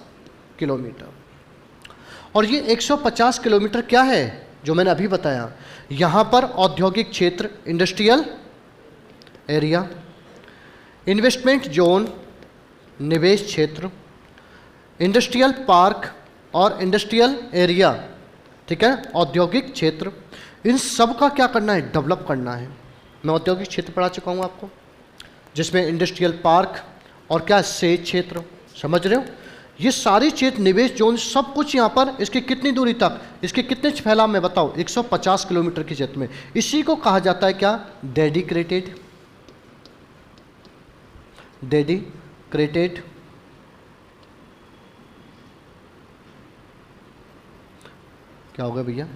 किलोमीटर। और ये 150 किलोमीटर क्या है जो मैंने अभी बताया? यहाँ पर औद्योगिक क्षेत्र, इंडस्ट्रियल एरिया, इन्वेस्टमेंट जोन, निवेश क्षेत्र, इंडस्ट्रियल पार्क और इंडस्ट्रियल एरिया, ठीक है, औद्योगिक क्षेत्र, इन सब का क्या करना है? डेवलप करना है। मैं औद्योगिक क्षेत्र पढ़ा चुका हूँ आपको, जिसमें इंडस्ट्रियल पार्क और क्या सेज क्षेत्र, समझ रहे हो? ये सारी क्षेत्र, निवेश जोन, सब कुछ यहाँ पर। इसकी कितनी दूरी तक, इसके कितने फैलाव में बताओ? 150 किलोमीटर के क्षेत्र में। इसी को कहा जाता है क्या? डेडिकेटेड। डेडिकेटेड क्या होगा भैया?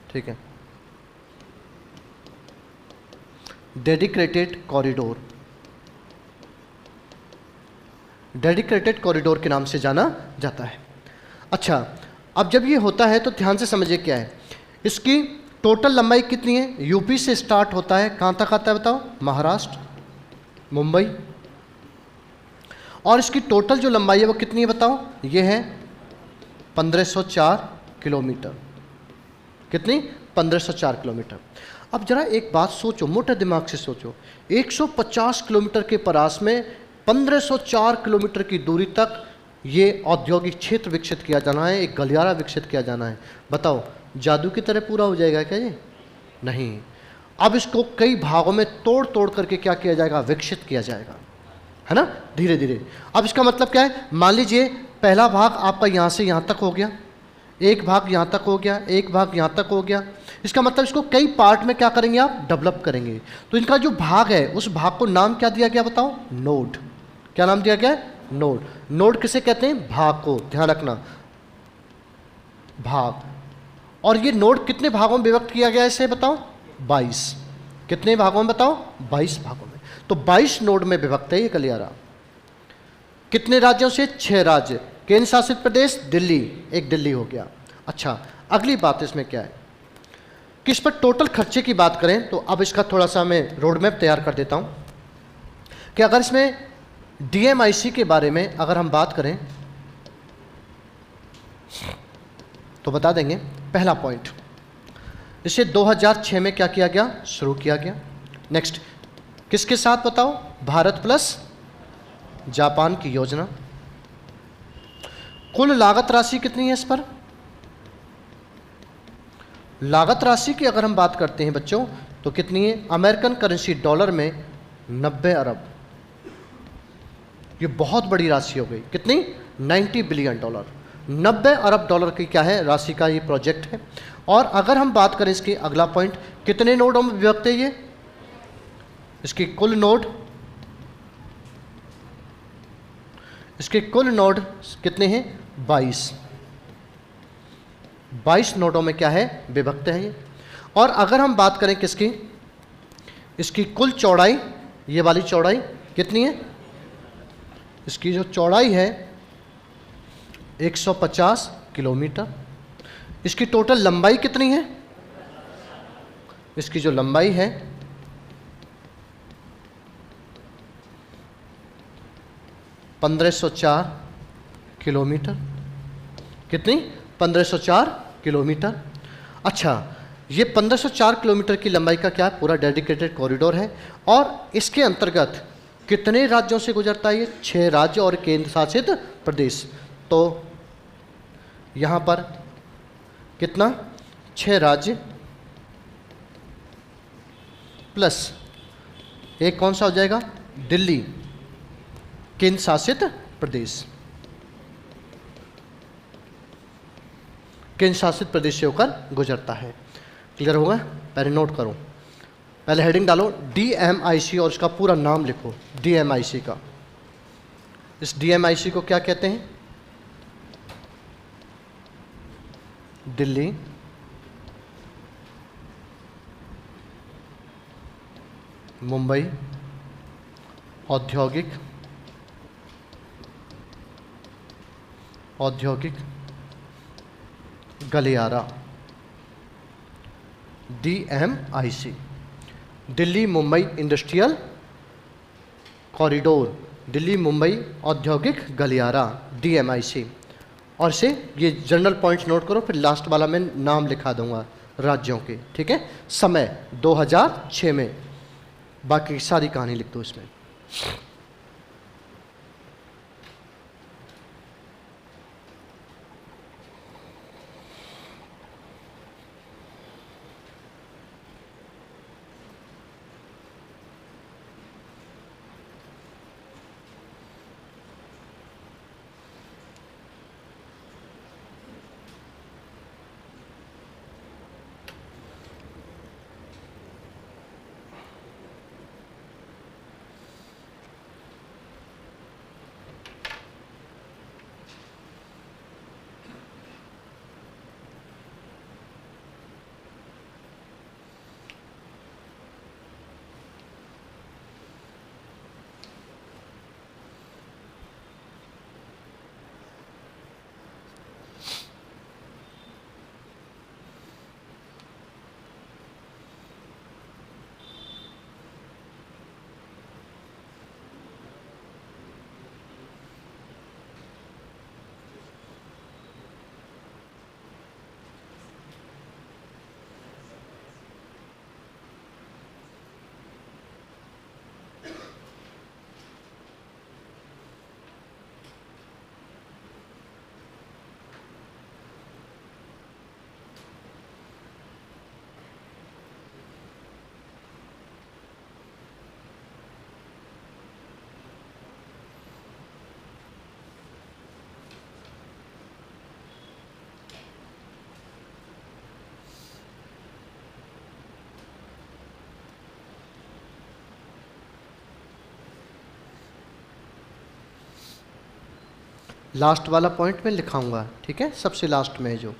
ठीक है, डेडिकेटेड कॉरिडोर। डेडिकेटेड कॉरिडोर के नाम से जाना जाता है। अच्छा, अब जब ये होता है तो ध्यान से समझिए क्या है। इसकी टोटल लंबाई कितनी है? यूपी से स्टार्ट होता है, कहाँ तक आता है बताओ? महाराष्ट्र, मुंबई। और इसकी टोटल जो लंबाई है वो कितनी है बताओ? ये है 1504 किलोमीटर। कितनी? 1504 किलोमीटर। अब जरा एक बात सोचो, मोटे दिमाग से सोचो, 150 किलोमीटर के परास में 1504 किलोमीटर की दूरी तक ये औद्योगिक क्षेत्र विकसित किया जाना है, एक गलियारा विकसित किया जाना है। बताओ, जादू की तरह पूरा हो जाएगा क्या ये? नहीं। अब इसको कई भागों में तोड़ तोड़ करके क्या किया जाएगा? विकसित किया जाएगा, है ना, धीरे धीरे। अब इसका मतलब क्या है? मान लीजिए पहला भाग आपका यहाँ से यहाँ तक हो गया, एक भाग यहाँ तक हो गया, एक भाग यहाँ तक हो गया। इसका मतलब इसको कई पार्ट में क्या करेंगे आप? डेवलप करेंगे। तो इनका जो भाग है उस भाग को नाम क्या दिया गया बताओ? नोड। क्या नाम दिया गया? नोड। नोड किसे कहते हैं? भाग को, ध्यान रखना, भाग। और ये नोड कितने भागों में विभक्त किया गया है इसे बताओ? 22। कितने भागों में बताओ? 22 भागों में। तो 22 नोड में विभक्त है ये गलियारा। कितने राज्यों से? 6 राज्य। केंद्र शासित प्रदेश दिल्ली, एक दिल्ली हो गया। अच्छा, अगली बात इसमें क्या है कि इस पर टोटल खर्चे की बात करें तो अब इसका थोड़ा सा मैं रोड मैप तैयार कर देता हूं कि अगर इसमें डीएमआईसी के बारे में अगर हम बात करें तो बता देंगे। पहला पॉइंट, इसे 2006 में क्या किया गया? शुरू किया गया। नेक्स्ट, किसके साथ बताओ? भारत प्लस जापान की योजना। कुल लागत राशि कितनी है इस पर? लागत राशि की अगर हम बात करते हैं बच्चों तो कितनी है? अमेरिकन करेंसी डॉलर में 90 अरब। ये बहुत बड़ी राशि हो गई। कितनी? 90 बिलियन डॉलर। 90 अरब डॉलर की क्या है? राशि का ये प्रोजेक्ट है। और अगर हम बात करें इसकी अगला पॉइंट, कितने नोडों में विभक्त है ये? इसकी कुल नोड, इसके कुल नोड कितने हैं? 22। 22 नोडों में क्या है? विभक्त है ये। और अगर हम बात करें किसकी? इसकी कुल चौड़ाई, ये वाली चौड़ाई कितनी है? इसकी जो चौड़ाई है 150 किलोमीटर। इसकी टोटल लंबाई कितनी है? इसकी जो लंबाई है 1504 किलोमीटर। कितनी? 1504 किलोमीटर। अच्छा, ये 1504 किलोमीटर की लंबाई का क्या है? पूरा डेडिकेटेड कॉरिडोर है। और इसके अंतर्गत कितने राज्यों से गुजरता है ये? 6 राज्य और केंद्र शासित प्रदेश। तो यहाँ पर कितना? 6 राज्य प्लस एक कौन सा हो जाएगा? दिल्ली, केंद्र शासित प्रदेश। केंद्र शासित प्रदेश से होकर गुजरता है। क्लियर होगा? पहले नोट करो, पहले हेडिंग डालो DMIC और उसका पूरा नाम लिखो DMIC का। इस DMIC को क्या कहते हैं? दिल्ली मुंबई औद्योगिक गलियारा, DMIC, Delhi Mumbai industrial corridor, Delhi Mumbai औद्योगिक गलियारा, DMIC। और से ये जनरल पॉइंट्स नोट करो, फिर लास्ट वाला मैं नाम लिखा दूंगा राज्यों के, ठीक है? समय 2006 में, बाकी सारी कहानी लिख दो इसमें। लास्ट वाला पॉइंट मैं लिखाऊंगा, ठीक है? सबसे लास्ट में जो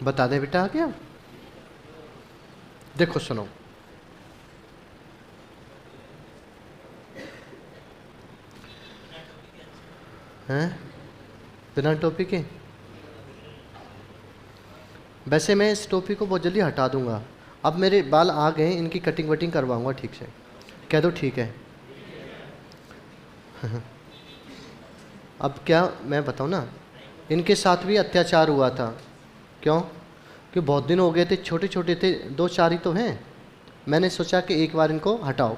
बता दें बेटा, आ गया? देखो सुनो, हैं बिना टोपी के? वैसे मैं इस टोपी को बहुत जल्दी हटा दूंगा। अब मेरे बाल आ गए, इनकी कटिंग वटिंग करवाऊंगा ठीक से। कह दो ठीक है। अब क्या मैं बताऊं ना, इनके साथ भी अत्याचार हुआ था। क्यों? कि बहुत दिन हो गए थे, छोटे छोटे थे, 2-4 ही तो हैं। मैंने सोचा कि एक बार इनको हटाओ,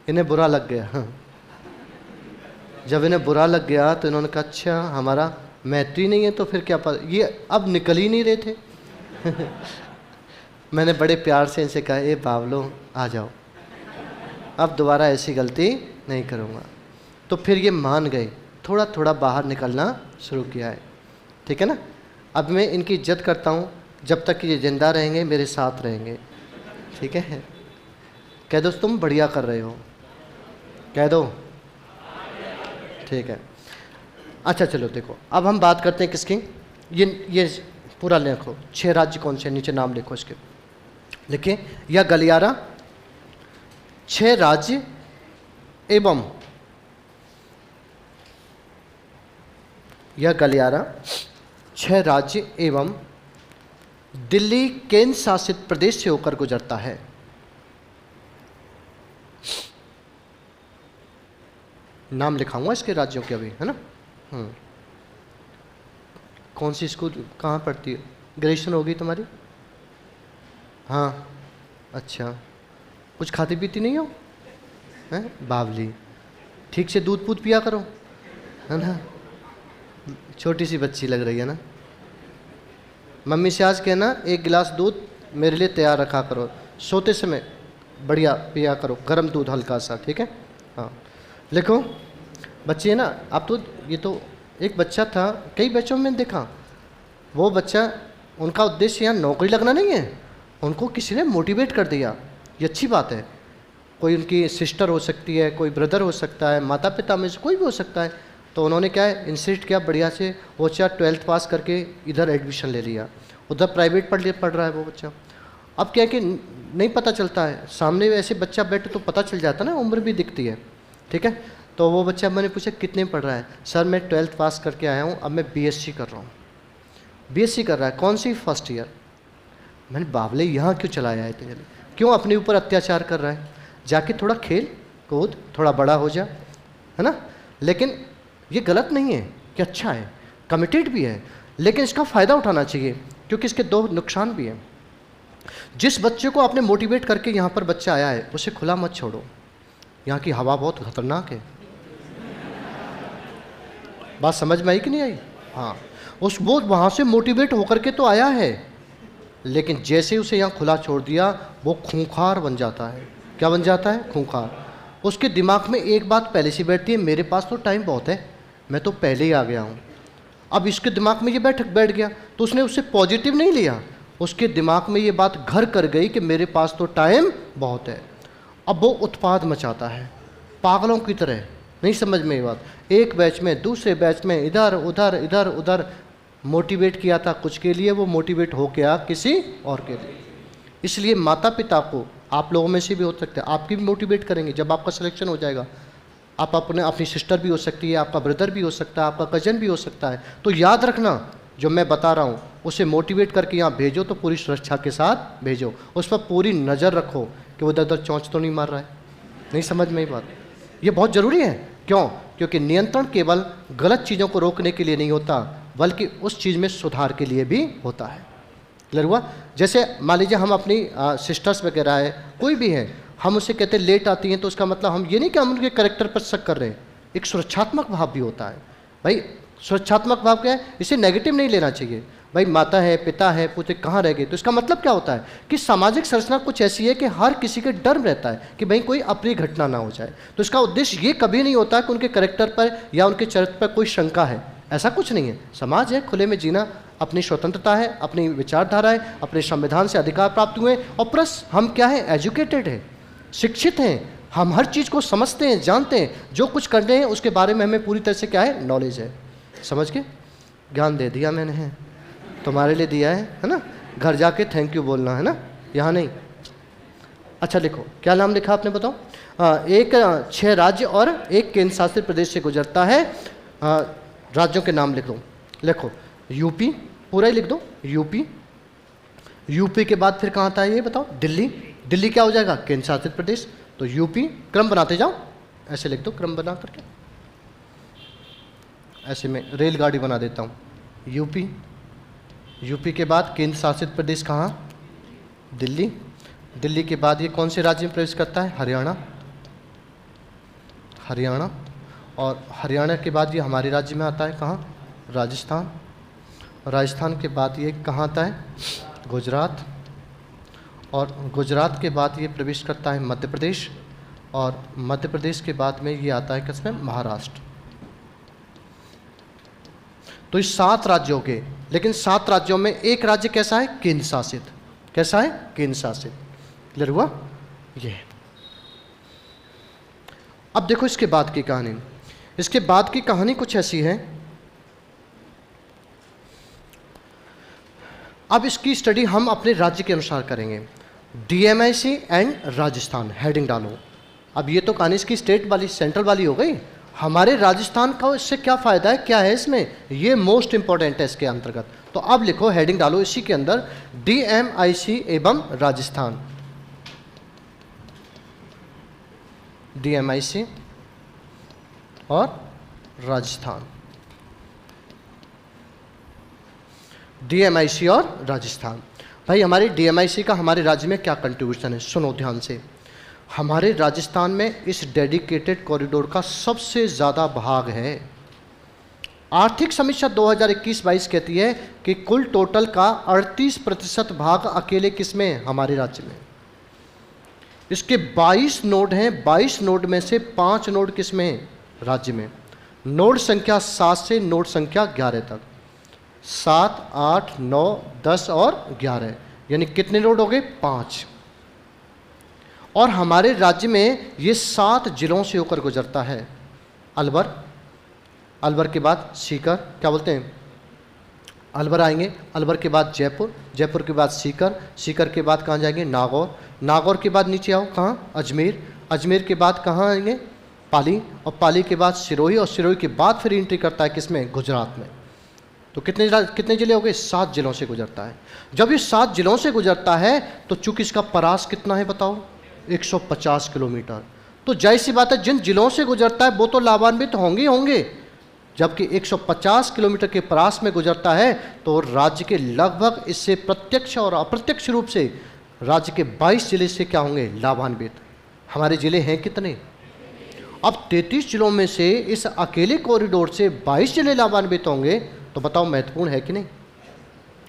इन्हें बुरा लग गया। हाँ। जब इन्हें बुरा लग गया तो इन्होंने कहा अच्छा हमारा मैत्री नहीं है तो फिर क्या पता, ये अब निकल ही नहीं रहे थे। मैंने बड़े प्यार से इनसे कहा ए बावलो आ जाओ, अब दोबारा ऐसी गलती नहीं करूँगा। तो फिर ये मान गए, थोड़ा थोड़ा बाहर निकलना शुरू किया है, ठीक है ना? अब मैं इनकी इज्जत करता हूँ, जब तक कि ये जिंदा रहेंगे मेरे साथ रहेंगे, ठीक है? कह दो तुम बढ़िया कर रहे हो, कह दो ठीक है। अच्छा चलो देखो, अब हम बात करते हैं किसकी। ये पूरा लिखो, 6 राज्य कौन से, नीचे नाम लिखो इसके, लिखिए। यह गलियारा 6 राज्य एवं यह गलियारा 6 राज्य एवं दिल्ली केंद्र शासित प्रदेश से होकर गुजरता है। नाम लिखाऊंगा इसके राज्यों के अभी, है ना? कौन सी स्कूल कहाँ पढ़ती है? ग्रेजुएशन होगी तुम्हारी? हाँ अच्छा, कुछ खाती पीती नहीं हो? हैं बावली, ठीक से दूध पूध पिया करो, है ना? छोटी सी बच्ची लग रही है ना। मम्मी से आज कहना 1 गिलास दूध मेरे लिए तैयार रखा करो, सोते समय बढ़िया पिया करो, गर्म दूध हल्का सा, ठीक है। हाँ लिखो बच्चे ना, अब तो ये तो एक बच्चा था, कई बच्चों में देखा, वो बच्चा उनका उद्देश्य यहाँ नौकरी लगना नहीं है, उनको किसी ने मोटिवेट कर दिया, ये अच्छी बात है। कोई उनकी सिस्टर हो सकती है, कोई ब्रदर हो सकता है, माता पिता में से कोई भी हो सकता है, तो उन्होंने क्या है इंसिस्ट किया बढ़िया से, वो बच्चा 12th पास करके इधर एडमिशन ले लिया, उधर प्राइवेट पढ़ रहा है वो बच्चा। अब क्या है कि नहीं पता चलता है, सामने ऐसे बच्चा बैठे तो पता चल जाता है ना, उम्र भी दिखती है, ठीक है। तो वो बच्चा, मैंने पूछा कितने पढ़ रहा है, सर मैं 12th पास करके आया हूँ, अब मैं BSc कर रहा हूँ। BSc कर रहा है, कौन सी, फर्स्ट ईयर। मैंने बाबले यहाँ क्यों चलाया है तेरे, क्यों अपने ऊपर अत्याचार कर रहा है, जाके थोड़ा खेल कूद, थोड़ा बड़ा हो जा, है ना। लेकिन ये गलत नहीं है कि अच्छा है, कमिटेड भी है, लेकिन इसका फ़ायदा उठाना चाहिए, क्योंकि इसके 2 नुकसान भी हैं। जिस बच्चे को आपने मोटिवेट करके यहाँ पर बच्चा आया है, उसे खुला मत छोड़ो, यहाँ की हवा बहुत खतरनाक है। बात समझ में आई कि नहीं आई? हाँ, वो वहाँ से मोटिवेट होकर के तो आया है, लेकिन जैसे उसे यहाँ खुला छोड़ दिया, वो खूंखार बन जाता है। क्या बन जाता है? खूंखार। उसके दिमाग में एक बात पहले से बैठती है, मेरे पास तो टाइम बहुत है, मैं तो पहले ही आ गया हूँ। अब इसके दिमाग में ये बैठ गया, तो उसने उससे पॉजिटिव नहीं लिया, उसके दिमाग में ये बात घर कर गई कि मेरे पास तो टाइम बहुत है। अब वो उत्पाद मचाता है पागलों की तरह, नहीं समझ में ये बात। एक बैच में, दूसरे बैच में, इधर उधर मोटिवेट किया था कुछ के लिए, वो मोटिवेट हो गया किसी और के लिए। इसलिए माता पिता को, आप लोगों में से भी हो सकते हैं, आपकी भी मोटिवेट करेंगे जब आपका सिलेक्शन हो जाएगा। आप अपनी सिस्टर भी हो सकती है, आपका ब्रदर भी हो सकता है, आपका कजन भी हो सकता है। तो याद रखना जो मैं बता रहा हूँ, उसे मोटिवेट करके यहाँ भेजो तो पूरी सुरक्षा के साथ भेजो, उस पर पूरी नज़र रखो कि वो इधर चौंच तो नहीं मार रहा है। नहीं समझ में ये बात? ये बहुत ज़रूरी है। क्यों? क्योंकि नियंत्रण केवल गलत चीज़ों को रोकने के लिए नहीं होता, बल्कि उस चीज़ में सुधार के लिए भी होता है। क्लियर हुआ? जैसे मान लीजिए हम अपनी सिस्टर्स वगैरह है, कोई भी है, हम उससे कहते हैं लेट आती हैं, तो उसका मतलब हम ये नहीं कि हम उनके कैरेक्टर पर शक कर रहे हैं, एक सुरक्षात्मक भाव भी होता है। भाई सुरक्षात्मक भाव क्या है? इसे नेगेटिव नहीं लेना चाहिए। भाई माता है, पिता है, पुत्र कहाँ रह गए, तो इसका मतलब क्या होता है कि सामाजिक संरचना कुछ ऐसी है कि हर किसी के डर रहता है कि भाई कोई अप्रिय घटना ना हो जाए। तो इसका उद्देश्य ये कभी नहीं होता कि उनके कैरेक्टर पर या उनके चरित्र पर कोई शंका है, ऐसा कुछ नहीं है। समाज है, खुले में जीना, अपनी स्वतंत्रता है, अपनी विचारधारा है, अपने संविधान से अधिकार प्राप्त हुए, और प्लस हम क्या है, एजुकेटेड है, शिक्षित हैं, हम हर चीज़ को समझते हैं, जानते हैं, जो कुछ कर रहे हैं उसके बारे में हमें पूरी तरह से क्या है, नॉलेज है। समझ के ज्ञान दे दिया मैंने, है तुम्हारे लिए दिया है ना। घर जाके थैंक यू बोलना है ना, यहाँ नहीं। अच्छा लिखो, क्या नाम लिखा आपने बताओ? एक 6 राज्य और एक केंद्र शासित प्रदेश से गुजरता है। राज्यों के नाम लिखो। लिखो यूपी, पूरा ही लिख दो यूपी। यूपी के बाद फिर कहाँ आता है ये बताओ? दिल्ली। दिल्ली क्या हो जाएगा? केंद्र शासित प्रदेश। तो यूपी, क्रम बनाते जाओ, ऐसे लिख दो, क्रम बना करके, ऐसे में रेलगाड़ी बना देता हूँ। यूपी, यूपी के बाद केंद्र शासित प्रदेश कहाँ? दिल्ली। दिल्ली के बाद ये कौन से राज्य में प्रवेश करता है? हरियाणा। हरियाणा, और हरियाणा के बाद ये हमारे राज्य में आता है कहाँ? राजस्थान। राजस्थान के बाद ये कहाँ आता है? गुजरात। और गुजरात के बाद ये प्रवेश करता है मध्य प्रदेश, और मध्य प्रदेश के बाद में ये आता है किसमें? महाराष्ट्र। तो इस 7 राज्यों के, लेकिन 7 राज्यों में एक राज्य कैसा है? केंद्र शासित। कैसा है? केंद्र शासित। क्लियर हुआ? ये अब देखो इसके बाद की कहानी। इसके बाद की कहानी कुछ ऐसी है। अब इसकी स्टडी हम अपने राज्य के अनुसार करेंगे। DMIC एंड राजस्थान, हेडिंग डालो। अब ये तो कहानी इसकी स्टेट वाली, सेंट्रल वाली हो गई। हमारे राजस्थान का इससे क्या फ़ायदा है, क्या है इसमें, ये मोस्ट इंपॉर्टेंट है इसके अंतर्गत। तो अब लिखो, हेडिंग डालो इसी के अंदर, DMIC एवं राजस्थान। DMIC और राजस्थान। DMIC और राजस्थान। भाई हमारे DMIC का हमारे राज्य में क्या कंट्रीब्यूशन है, सुनो ध्यान से। हमारे राजस्थान में इस डेडिकेटेड कॉरिडोर का सबसे ज़्यादा भाग है। आर्थिक समीक्षा 2021-22 कहती है कि कुल टोटल का 38% भाग अकेले किसमें है? हमारे राज्य में। इसके 22 नोड हैं, 22 नोड में से 5 नोड किसमें हैं? राज्य में। नोड संख्या 7 से नोड संख्या 11 तक, 7, 8, 9, 10 और 11, यानी कितने नोड हो गए? 5। और हमारे राज्य में ये 7 जिलों से होकर गुजरता है। अलवर, अलवर के बाद सीकर, क्या बोलते हैं, अलवर आएंगे, अलवर के बाद जयपुर, जयपुर के बाद सीकर, सीकर के बाद कहाँ जाएंगे? नागौर, नागौर के बाद नीचे आओ कहाँ? अजमेर, अजमेर के बाद कहाँ आएंगे? पाली, और पाली के बाद सिरोही, और सिरोही के बाद फिर एंट्री करता है किसमें? गुजरात में। तो कितने जिले हो गए? 7 जिलों से गुजरता है। जब ये 7 जिलों से गुजरता है तो चूंकि इसका परास कितना है बताओ? 150 किलोमीटर। तो जाहिर सी बात है, जिन जिलों से गुजरता है वो तो लाभान्वित होंगे होंगे, जबकि 150 किलोमीटर के परास में गुजरता है तो राज्य के लगभग इससे प्रत्यक्ष और अप्रत्यक्ष रूप से राज्य के 22 जिले से क्या होंगे? लाभान्वित। हमारे जिले हैं कितने? अब 33 जिलों में से इस अकेले कॉरिडोर से 22 जिले लाभान्वित होंगे, तो बताओ महत्वपूर्ण है कि नहीं?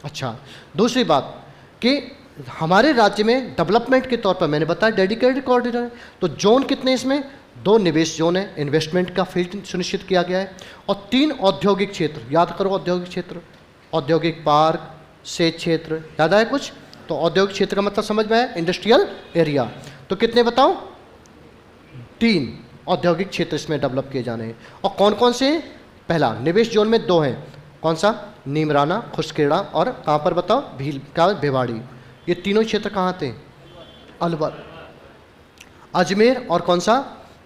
अच्छा, दूसरी बात कि हमारे राज्य में डेवलपमेंट के तौर पर मैंने बताया डेडिकेटेड कॉरिडोर है, तो जोन कितने इसमें? 2 निवेश जोन है, इन्वेस्टमेंट का फील्ड सुनिश्चित किया गया है, और 3 औद्योगिक क्षेत्र, याद करो औद्योगिक क्षेत्र, औद्योगिक पार्क, सेच क्षेत्र, याद आया कुछ? तो औद्योगिक क्षेत्र का मतलब समझ में आया? Industrial area. तो कितने बताओ? 3 औद्योगिक क्षेत्र इसमें डेवलप किए जाने हैं। और कौन कौन से? पहला निवेश जोन में 2 हैं, कौन सा? नीमराना, खुसखेड़ा, और कहाँ पर बताओ? भील, क्या? भिवाड़ी। ये तीनों क्षेत्र कहाँ थे? अलवर, अजमेर, और कौन सा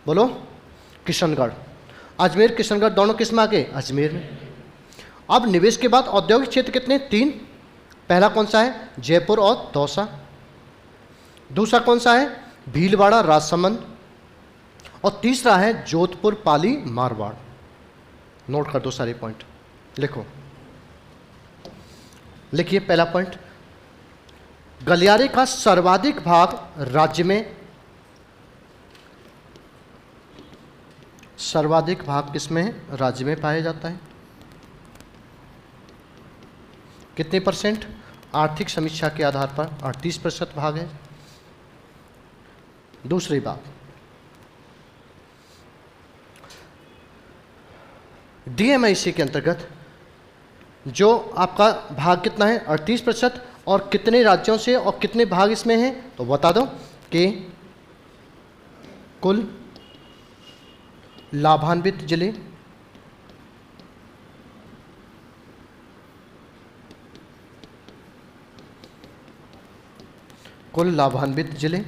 बोलो? किशनगढ़। अजमेर किशनगढ़ दोनों किस में आ गए? अजमेर में। अब निवेश के बाद औद्योगिक क्षेत्र कितने? 3। पहला कौन सा है? जयपुर और दौसा। दूसरा कौन सा है? भीलवाड़ा, राजसमंद, और तीसरा है जोधपुर, पाली, मारवाड़। नोट कर दो सारे पॉइंट, लिखो, लिखिए। पहला पॉइंट, गलियारे का सर्वाधिक भाग राज्य में, सर्वाधिक भाग किसमें है? राज्य में पाया जाता है। कितने परसेंट? आर्थिक समीक्षा के आधार पर 38% भाग है। दूसरी बात, डीएमआईसी के अंतर्गत जो आपका भाग कितना है? 38%। और कितने राज्यों से और कितने भाग इसमें हैं? तो बता दो कि कुल लाभान्वित जिले, कुल लाभान्वित जिले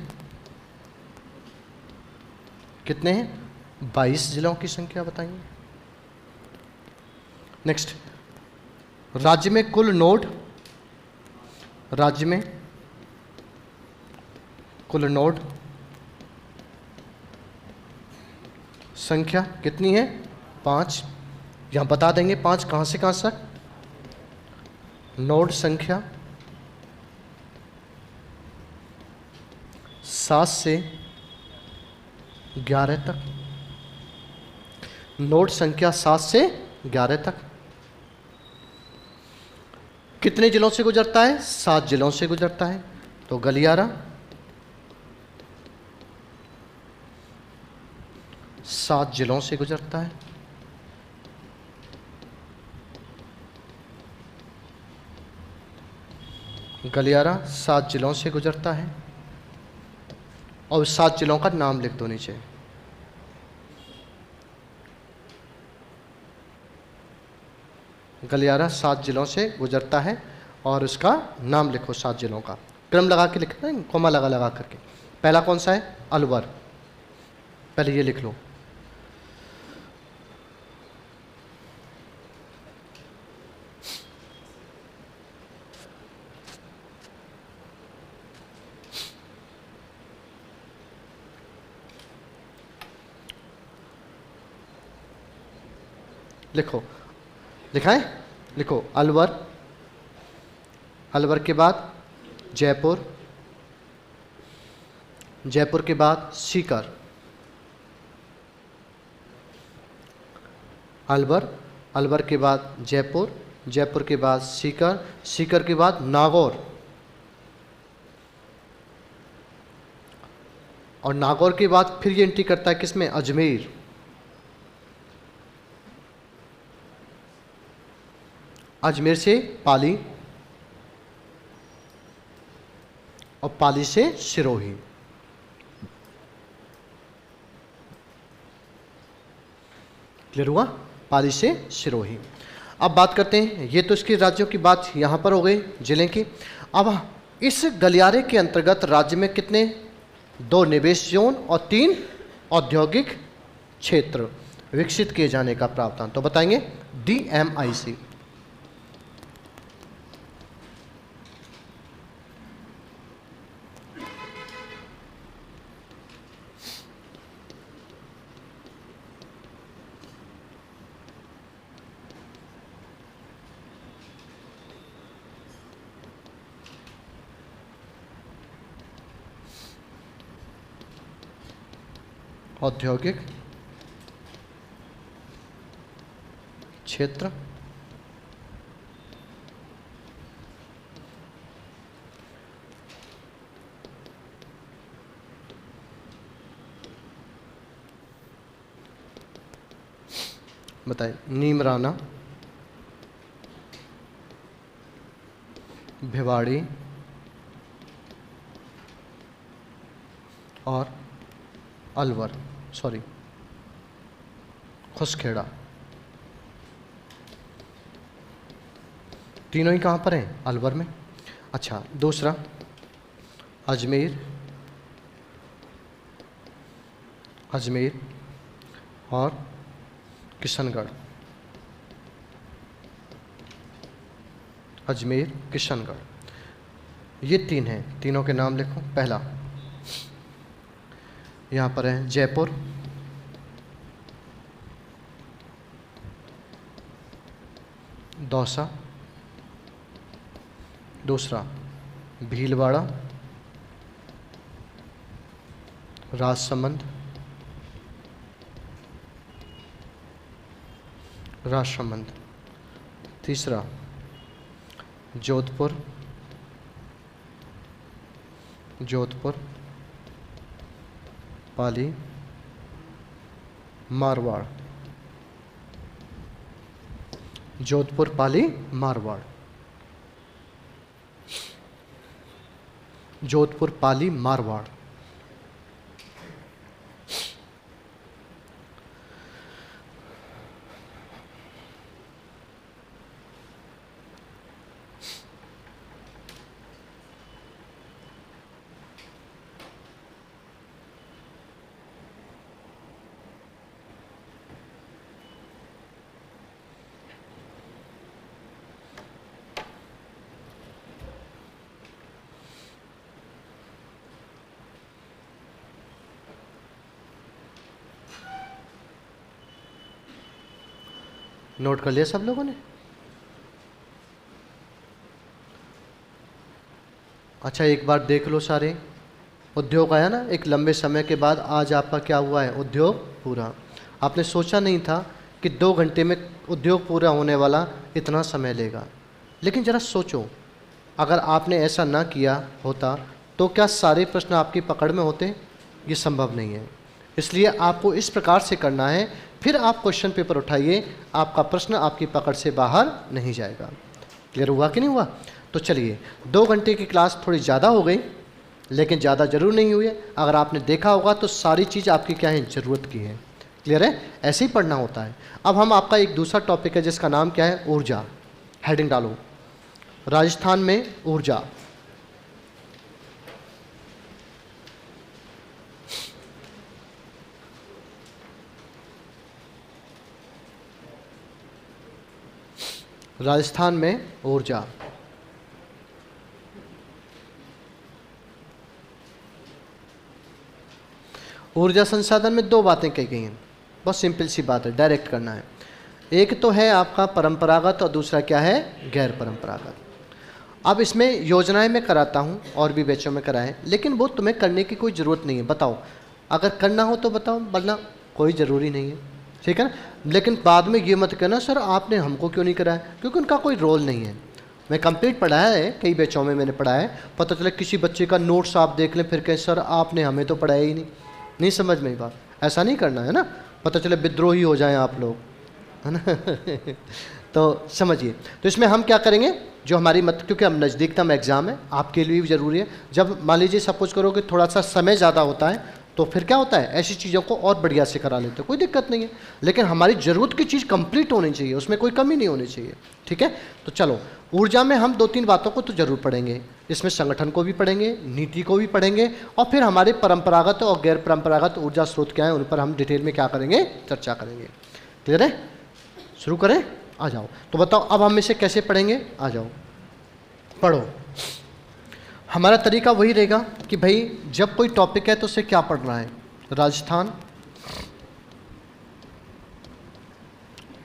कितने हैं? 22 जिलों की संख्या बताइए। नेक्स्ट, राज्य में कुल नोड, राज्य में कुल नोड संख्या कितनी है? 5। यहां बता देंगे 5 कहां से कहां तक? नोड संख्या 7 से 11 तक, नोड संख्या 7 से 11 तक। कितने जिलों से गुजरता है? 7 जिलों से गुजरता है। तो गलियारा 7 जिलों से गुजरता है। गलियारा 7 जिलों से गुजरता है, और 7 जिलों का नाम लिख दो नीचे। गलियारा 7 जिलों से गुजरता है और उसका नाम लिखो 7 जिलों का। क्रम लगा के लिखना है, कोमा लगा लगा करके। पहला कौन सा है? अलवर, पहले ये लिख लो। लिखो, लिखा है? लिखो अलवर, अलवर के बाद जयपुर, जयपुर के बाद सीकर, अलवर, अलवर के बाद जयपुर, जयपुर के बाद सीकर, सीकर के बाद नागौर, और नागौर के बाद फिर ये एंट्री करता है किसमें, अजमेर, अजमेर से पाली, और पाली से सिरोही। क्लियर हुआ, पाली से सिरोही। अब बात करते हैं, ये तो इसके राज्यों की बात यहाँ पर हो गई जिले की। अब इस गलियारे के अंतर्गत राज्य में कितने, 2 निवेश जोन और 3 औद्योगिक क्षेत्र विकसित किए जाने का प्रावधान। तो बताएंगे DMIC। औद्योगिक क्षेत्र, बताइए, नीमराना, भिवाड़ी और अलवर, सॉरी खुसखेड़ा, तीनों ही कहाँ पर हैं, अलवर में। अच्छा, दूसरा अजमेर, अजमेर और किशनगढ़, अजमेर किशनगढ़, ये 3 हैं। तीनों के नाम लिखो। पहला यहाँ पर है जयपुर, दौसा, दूसरा भीलवाड़ा, राजसमंद, राजसमंद, तीसरा जोधपुर, जोधपुर, पाली, मारवाड़, जोधपुर, पाली, मारवाड़, जोधपुर, पाली, मारवाड़। नोट कर लिया सब लोगों ने? अच्छा, एक बार देख लो सारे। उद्योग आया ना एक लंबे समय के बाद, आज आपका क्या हुआ है, उद्योग पूरा। आपने सोचा नहीं था कि 2 घंटे में उद्योग पूरा होने वाला इतना समय लेगा, लेकिन ज़रा सोचो, अगर आपने ऐसा ना किया होता तो क्या सारे प्रश्न आपकी पकड़ में होते? ये संभव नहीं है। इसलिए आपको इस प्रकार से करना है, फिर आप क्वेश्चन पेपर उठाइए, आपका प्रश्न आपकी पकड़ से बाहर नहीं जाएगा। क्लियर हुआ कि नहीं हुआ? तो चलिए, 2 घंटे की क्लास थोड़ी ज़्यादा हो गई, लेकिन ज़्यादा जरूर नहीं हुई है। अगर आपने देखा होगा तो सारी चीज़ आपकी क्या है, ज़रूरत की है। क्लियर है? ऐसे ही पढ़ना होता है। अब हम आपका एक दूसरा टॉपिक है जिसका नाम क्या है, ऊर्जा। हेडिंग डालो, राजस्थान में ऊर्जा। राजस्थान में ऊर्जा। ऊर्जा संसाधन में 2 बातें कही गई हैं, बहुत सिंपल सी बात है, डायरेक्ट करना है। एक तो है आपका परंपरागत और दूसरा क्या है, गैर परंपरागत। अब इसमें योजनाएं मैं कराता हूँ और भी बैचों में कराएं, लेकिन वो तुम्हें करने की कोई ज़रूरत नहीं है। बताओ, अगर करना हो तो बताओ, वरना कोई ज़रूरी नहीं है। ठीक है ना। लेकिन बाद में ये मत कहना सर आपने हमको क्यों नहीं कराया, क्योंकि उनका कोई रोल नहीं है। मैं कंप्लीट पढ़ाया है, कई बैचों में मैंने पढ़ाया है, पता चला किसी बच्चे का नोट्स आप देख लें फिर कहें सर आपने हमें तो पढ़ाया ही नहीं। नहीं समझ में बात, ऐसा नहीं करना है ना, पता चले विद्रोही हो जाएं आप लोग, है ना। तो समझिए, तो इसमें हम क्या करेंगे, जो हमारी क्योंकि हम नज़दीकतम एग्ज़ाम है, आपके लिए भी ज़रूरी है। जब मान लीजिए सपोज करो कि थोड़ा सा समय ज़्यादा होता है तो फिर क्या होता है, ऐसी चीज़ों को और बढ़िया से करा लेते हैं, कोई दिक्कत नहीं है। लेकिन हमारी ज़रूरत की चीज़ कंप्लीट होनी चाहिए, उसमें कोई कमी नहीं होनी चाहिए, ठीक है। तो चलो, ऊर्जा में हम 2-3 बातों को तो ज़रूर पढ़ेंगे, इसमें संगठन को भी पढ़ेंगे, नीति को भी पढ़ेंगे, और फिर हमारे परंपरागत और गैर परंपरागत ऊर्जा स्रोत क्या है उन पर हम डिटेल में क्या करेंगे, चर्चा करेंगे। क्लियर है, शुरू करें, आ जाओ। तो बताओ अब हम इसे कैसे पढ़ेंगे, आ जाओ पढ़ो। हमारा तरीका वही रहेगा कि भाई जब कोई टॉपिक है तो उसे क्या पढ़ना है, राजस्थान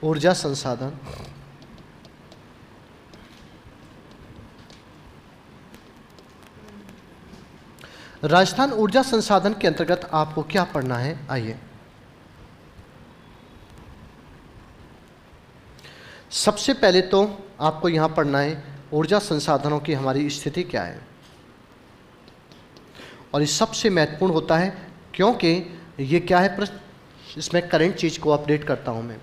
ऊर्जा संसाधन, राजस्थान ऊर्जा संसाधन के अंतर्गत आपको क्या पढ़ना है, आइए। सबसे पहले तो आपको यहां पढ़ना है ऊर्जा संसाधनों की हमारी स्थिति क्या है, और ये सबसे महत्वपूर्ण होता है क्योंकि ये क्या है प्रश्न, इसमें करंट चीज़ को अपडेट करता हूँ मैं।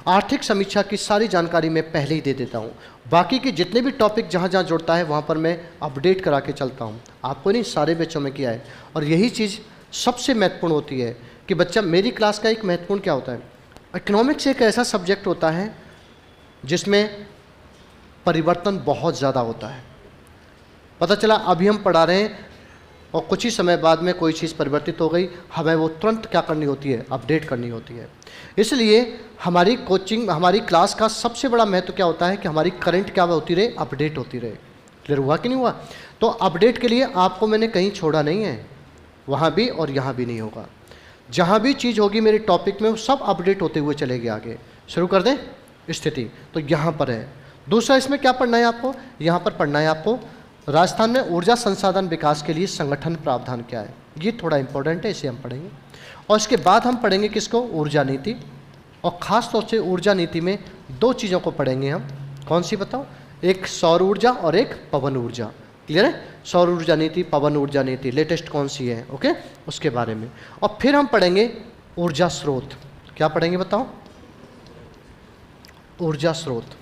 आर्थिक समीक्षा की सारी जानकारी मैं पहले ही दे देता हूँ, बाकी के जितने भी टॉपिक जहाँ जहाँ जुड़ता है वहाँ पर मैं अपडेट करा के चलता हूँ, आपको नहीं, सारे बच्चों में किया है। और यही चीज़ सबसे महत्वपूर्ण होती है कि बच्चा, मेरी क्लास का एक महत्वपूर्ण क्या होता है, इकोनॉमिक्स एक ऐसा सब्जेक्ट होता है जिसमें परिवर्तन बहुत ज़्यादा होता है। पता चला अभी हम पढ़ा रहे हैं और कुछ ही समय बाद में कोई चीज़ परिवर्तित हो गई, हमें वो तुरंत क्या करनी होती है, अपडेट करनी होती है। इसलिए हमारी कोचिंग, हमारी क्लास का सबसे बड़ा महत्व क्या होता है कि हमारी करंट क्या होती रहे, अपडेट होती रहे। क्लियर हुआ कि नहीं हुआ। तो अपडेट के लिए आपको मैंने कहीं छोड़ा नहीं है, वहाँ भी और यहाँ भी नहीं होगा। जहाँ भी चीज़ होगी मेरे टॉपिक में वो सब अपडेट होते हुए चलेगी आगे। शुरू कर दें, स्थिति तो यहाँ पर है। दूसरा इसमें क्या पढ़ना है आपको, यहाँ पर पढ़ना है आपको राजस्थान में ऊर्जा संसाधन विकास के लिए संगठन प्रावधान क्या है, ये थोड़ा इंपॉर्टेंट है, इसे हम पढ़ेंगे। और इसके बाद हम पढ़ेंगे किसको, ऊर्जा नीति, और ख़ास तौर से ऊर्जा नीति में 2 चीज़ों को पढ़ेंगे हम। कौन सी बताओ, एक सौर ऊर्जा और एक पवन ऊर्जा। क्लियर है, सौर ऊर्जा नीति, पवन ऊर्जा नीति लेटेस्ट कौन सी है, ओके, उसके बारे में। और फिर हम पढ़ेंगे ऊर्जा स्रोत। क्या पढ़ेंगे बताओ, ऊर्जा स्रोत।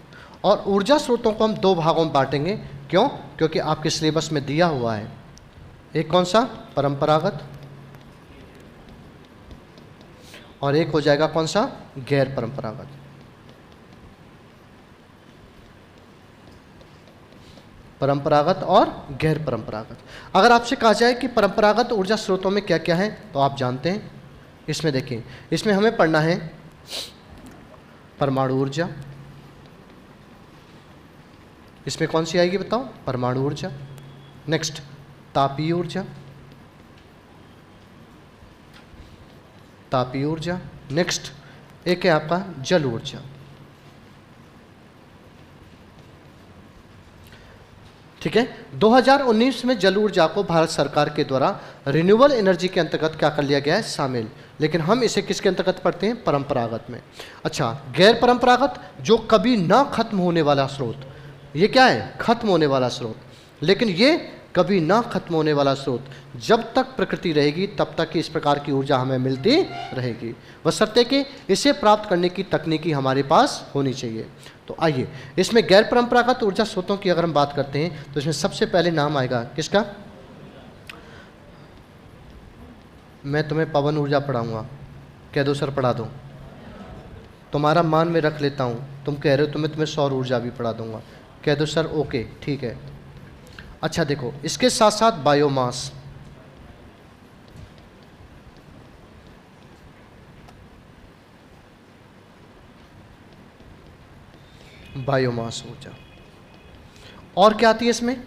और ऊर्जा स्रोतों को हम 2 भागों में बांटेंगे, क्यों, क्योंकि आपके सिलेबस में दिया हुआ है। एक कौन सा, परंपरागत, और एक हो जाएगा कौन सा, गैर परंपरागत। परंपरागत और गैर परंपरागत। अगर आपसे कहा जाए कि परंपरागत ऊर्जा स्रोतों में क्या क्या है, तो आप जानते हैं, इसमें देखिए, इसमें हमें पढ़ना है परमाणु ऊर्जा। इसमें कौन सी आएगी बताओ, परमाणु ऊर्जा। नेक्स्ट, तापीय ऊर्जा, तापीय ऊर्जा। नेक्स्ट एक है आपका जल ऊर्जा। ठीक है, 2019 में जल ऊर्जा को भारत सरकार के द्वारा रिन्यूएबल एनर्जी के अंतर्गत क्या कर लिया गया है, शामिल। लेकिन हम इसे किसके अंतर्गत पढ़ते हैं, परंपरागत में। अच्छा, गैर परंपरागत, जो कभी ना खत्म होने वाला स्रोत, ये क्या है, खत्म होने वाला स्रोत। लेकिन ये कभी ना खत्म होने वाला स्रोत, जब तक प्रकृति रहेगी तब तक इस प्रकार की ऊर्जा हमें मिलती रहेगी, बशर्ते कि इसे प्राप्त करने की तकनीकी हमारे पास होनी चाहिए। तो आइए, इसमें गैर परंपरागत ऊर्जा स्रोतों की अगर हम बात करते हैं तो इसमें सबसे पहले नाम आएगा किसका, मैं तुम्हें पवन ऊर्जा पढ़ाऊंगा, कह दो सर पढ़ा दो, तुम्हारा मान में रख लेता हूँ, तुम कह रहे हो तो मैं तुम्हें सौर ऊर्जा भी पढ़ा दूंगा, कह दो सर ओके ठीक है। अच्छा देखो, इसके साथ साथ बायोमास, बायोमास ऊर्जा। और क्या आती है इसमें,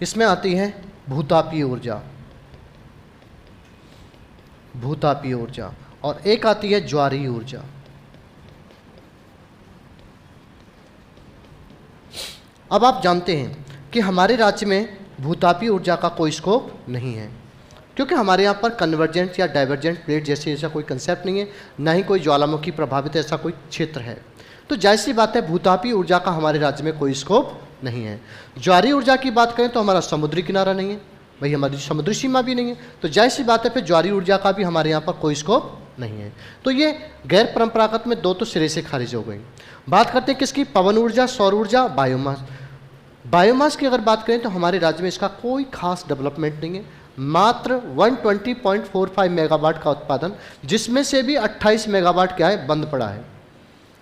इसमें आती है भूतापीय ऊर्जा, भूतापीय ऊर्जा, और एक आती है ज्वारीय ऊर्जा। अब आप जानते हैं कि हमारे राज्य में भूतापीय ऊर्जा का कोई स्कोप नहीं है, क्योंकि हमारे यहाँ पर कन्वर्जेंट या डाइवर्जेंट प्लेट जैसे ऐसा कोई कंसेप्ट नहीं है, ना ही कोई ज्वालामुखी प्रभावित ऐसा कोई क्षेत्र है। तो जाहिर सी बात है भूतापीय ऊर्जा का हमारे राज्य में कोई स्कोप नहीं है। ज्वारीय ऊर्जा की बात करें तो हमारा समुद्री किनारा नहीं है भाई, हमारी समुद्री सीमा भी नहीं है, तो जाहिर सी बात है फिर ज्वारीय ऊर्जा का भी हमारे यहाँ पर कोई स्कोप नहीं है। तो ये गैर परंपरागत में दो तो सिरे से खारिज हो गई। बात करते हैं किसकी, पवन ऊर्जा, सौर ऊर्जा, बायोमास। बायोमास की अगर बात करें तो हमारे राज्य में इसका कोई खास डेवलपमेंट नहीं है, मात्र 120.45 मेगावाट का उत्पादन, जिसमें से भी 28 मेगावाट क्या है, बंद पड़ा है।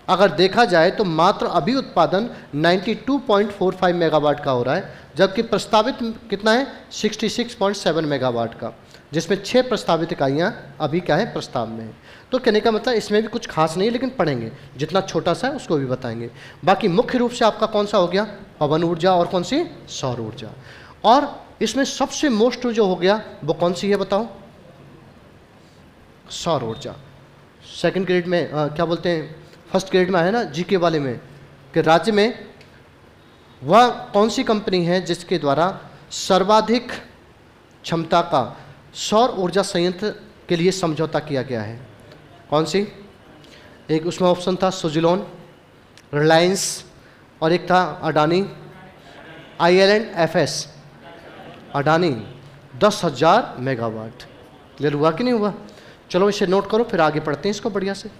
अगर देखा जाए तो मात्र अभी उत्पादन 92.45 मेगावाट का हो रहा है, जबकि प्रस्तावित कितना है 66.7 मेगावाट का, जिसमें 6 प्रस्तावित इकाइयाँ अभी क्या है, प्रस्ताव में है। तो कहने का मतलब इसमें भी कुछ खास नहीं है, लेकिन पढ़ेंगे जितना छोटा सा है उसको भी बताएंगे। बाकी मुख्य रूप से आपका कौन सा हो गया, पवन ऊर्जा और कौन सी, सौर ऊर्जा। और इसमें सबसे मोस्ट जो हो गया वो कौन सी है बताओ, सौर ऊर्जा। सेकंड ग्रेड में क्या बोलते हैं, फर्स्ट ग्रेड में है ना जीके वाले में, कि राज्य में वह कौन सी कंपनी है जिसके द्वारा सर्वाधिक क्षमता का सौर ऊर्जा संयंत्र के लिए समझौता किया गया है, कौन सी। एक उसमें ऑप्शन था सुजुलोन, रिलायंस, और एक था Adani, IL&FS, Adani 10,000 megawatt. Clear हुआ कि नहीं हुआ? चलो इसे नोट करो, फिर आगे पढ़ते हैं इसको बढ़िया से।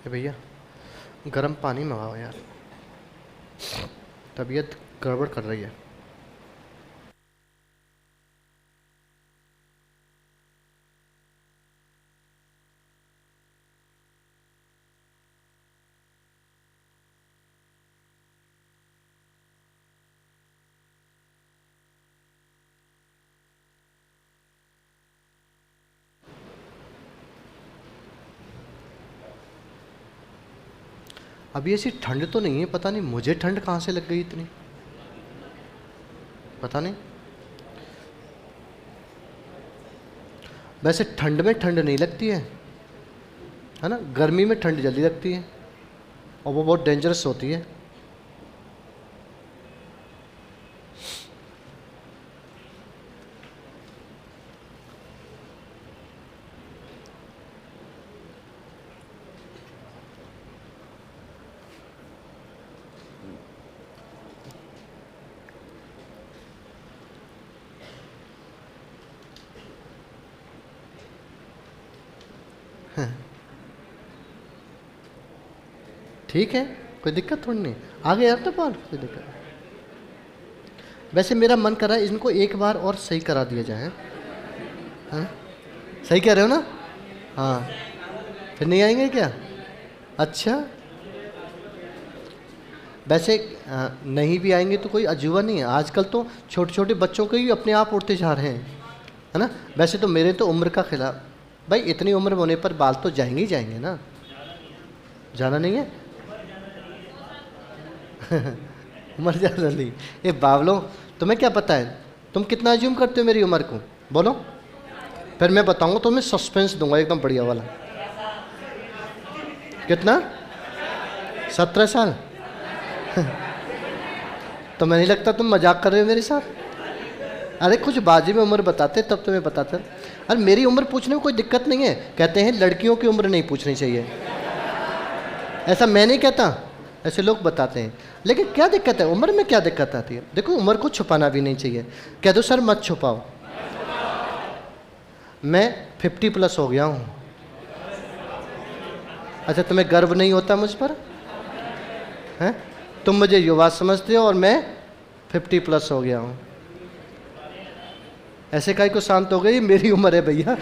भैया गर्म पानी मंगाओ यार, तबीयत गड़बड़ कर रही है। अभी ऐसी ठंड तो नहीं है, पता नहीं मुझे ठंड कहाँ से लग गई इतनी, पता नहीं। वैसे ठंड में ठंड नहीं लगती है ना, गर्मी में ठंड जल्दी लगती है और वो बहुत डेंजरस होती है। ठीक है, कोई दिक्कत थोड़ी नहीं, आगे यार तो पर कोई दिक्कत। वैसे मेरा मन कर रहा है इनको एक बार और सही करा दिया जाए। हाँ सही कह रहे हो ना, हाँ फिर नहीं आएंगे क्या? अच्छा वैसे नहीं भी आएंगे तो कोई अजूबा नहीं है, आजकल तो छोटे छोटे बच्चों के ही अपने आप उड़ते जा रहे हैं, है ना। वैसे तो मेरे तो उम्र का खिलाफ, भाई इतनी उम्र होने पर बाल तो जाएंगे ही जाएंगे ना, जाना नहीं है। उम्र ज़्यादा नहीं, ये बावलो तुम्हें क्या पता है, तुम कितना अज्यूम करते हो मेरी उम्र को, बोलो फिर मैं बताऊंगा तुम्हें, सस्पेंस दूंगा एकदम बढ़िया वाला। कितना? 17 साल? तो मैं नहीं लगता तुम मजाक कर रहे हो मेरे साथ। अरे कुछ बाजी में उम्र बताते तब तुम्हें बताते। अरे मेरी उम्र पूछने में कोई दिक्कत नहीं है, कहते हैं लड़कियों की उम्र नहीं पूछनी चाहिए, ऐसा मैं नहीं कहता, ऐसे लोग बताते हैं। लेकिन क्या दिक्कत है, उम्र में क्या दिक्कत आती है? देखो उम्र को छुपाना भी नहीं चाहिए, कह दो सर मत छुपाओ। मैं 50 प्लस हो गया हूँ। अच्छा, तुम्हें गर्व नहीं होता मुझ पर? हैं? तुम मुझे युवा समझते हो और मैं 50 प्लस हो गया हूँ। ऐसे काहे को शांत हो गई? मेरी उम्र है भैया।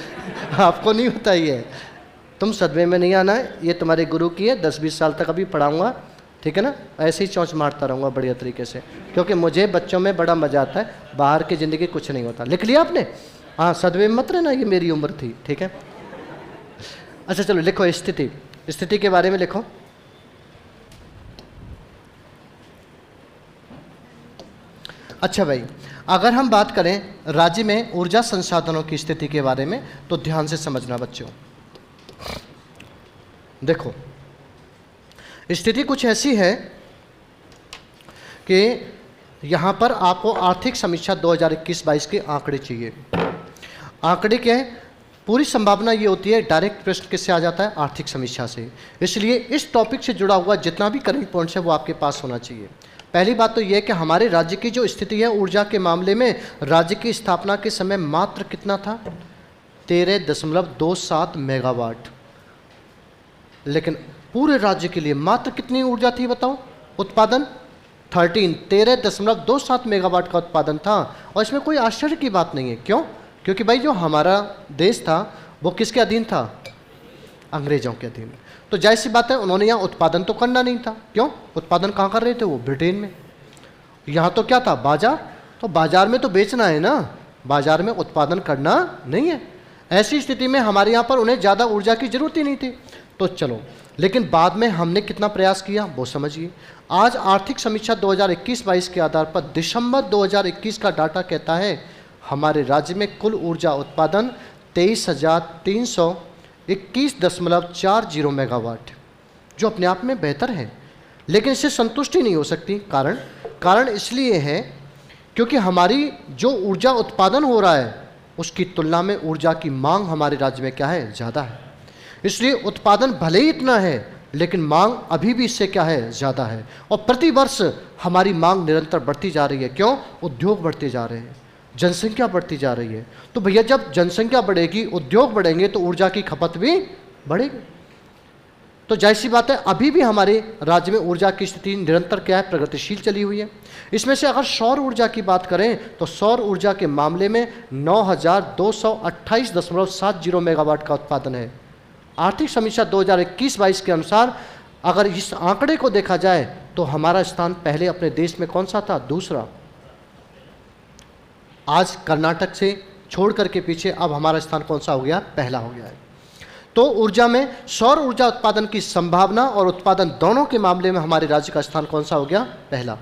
आपको नहीं होता ये। तुम सदमे में नहीं आना है, ये तुम्हारे गुरु की है, 10-20 साल तक अभी पढ़ाऊंगा, ठीक है ना? ऐसे ही चौंच मारता रहूँगा बढ़िया तरीके से, क्योंकि मुझे बच्चों में बड़ा मजा आता है, बाहर की ज़िंदगी कुछ नहीं होता। लिख लिया आपने? हाँ, सदमे में मत रहना, ये मेरी उम्र थी, ठीक है? अच्छा चलो लिखो, स्थिति, स्थिति के बारे में लिखो। अच्छा भाई, अगर हम बात करें राज्य में ऊर्जा संसाधनों की स्थिति के बारे में, तो ध्यान से समझना बच्चों। देखो, स्थिति कुछ ऐसी है कि यहाँ पर आपको आर्थिक समीक्षा 2021-22 के आंकड़े चाहिए। आंकड़े क्या है? पूरी संभावना ये होती है, डायरेक्ट प्रश्न किससे आ जाता है? आर्थिक समीक्षा से। इसलिए इस टॉपिक से जुड़ा हुआ जितना भी करंट पॉइंट्स है वो आपके पास होना चाहिए। पहली बात तो ये है कि हमारे राज्य की जो स्थिति है ऊर्जा के मामले में, राज्य की स्थापना के समय मात्र कितना था? 13.27 मेगावाट। लेकिन पूरे राज्य के लिए मात्र कितनी ऊर्जा थी बताओ? उत्पादन 13.27 मेगावाट का उत्पादन था। और इसमें कोई आश्चर्य की बात नहीं है। क्यों? क्योंकि भाई जो हमारा देश था वो किसके अधीन था? अंग्रेजों के अधीन। तो जाहिर सी बात है उन्होंने यहाँ उत्पादन तो करना नहीं था। क्यों? उत्पादन कहाँ कर रहे थे वो? ब्रिटेन में। यहाँ तो क्या था? बाजार। तो बाजार में तो बेचना है ना, बाजार में उत्पादन करना नहीं है। ऐसी स्थिति में हमारे यहाँ पर उन्हें ज़्यादा ऊर्जा की जरूरत ही नहीं थी। तो चलो, लेकिन बाद में हमने कितना प्रयास किया वो समझिए। आज आर्थिक समीक्षा 2021-22 के आधार पर दिसंबर 2021 का डाटा कहता है हमारे राज्य में कुल ऊर्जा उत्पादन 23,321.40 मेगावाट, जो अपने आप में बेहतर है। लेकिन इससे संतुष्टि नहीं हो सकती। कारण इसलिए है क्योंकि हमारी जो ऊर्जा उत्पादन हो रहा है उसकी तुलना में ऊर्जा की मांग हमारे राज्य में क्या है? ज़्यादा है। इसलिए उत्पादन भले ही इतना है लेकिन मांग अभी भी इससे क्या है? ज़्यादा है। और प्रति वर्ष हमारी मांग निरंतर बढ़ती जा रही है। क्यों? उद्योग बढ़ते जा रहे हैं, जनसंख्या बढ़ती जा रही है। तो भैया जब जनसंख्या बढ़ेगी, उद्योग बढ़ेंगे, तो ऊर्जा की खपत भी बढ़ेगी। तो जाहिर सी बात है अभी भी हमारे राज्य में ऊर्जा की स्थिति निरंतर क्या है? प्रगतिशील चली हुई है। इसमें से अगर सौर ऊर्जा की बात करें तो सौर ऊर्जा के मामले में 9,228.70 मेगावाट का उत्पादन है। आर्थिक समीक्षा 2021-22 के अनुसार अगर इस आंकड़े को देखा जाए तो हमारा स्थान पहले अपने देश में कौन सा था? दूसरा। आज कर्नाटक से छोड़ करके पीछे अब हमारा स्थान कौन सा हो गया? पहला हो गया है। तो ऊर्जा में सौर ऊर्जा उत्पादन की संभावना और उत्पादन दोनों के मामले में हमारे राज्य का स्थान कौन सा हो गया? पहला।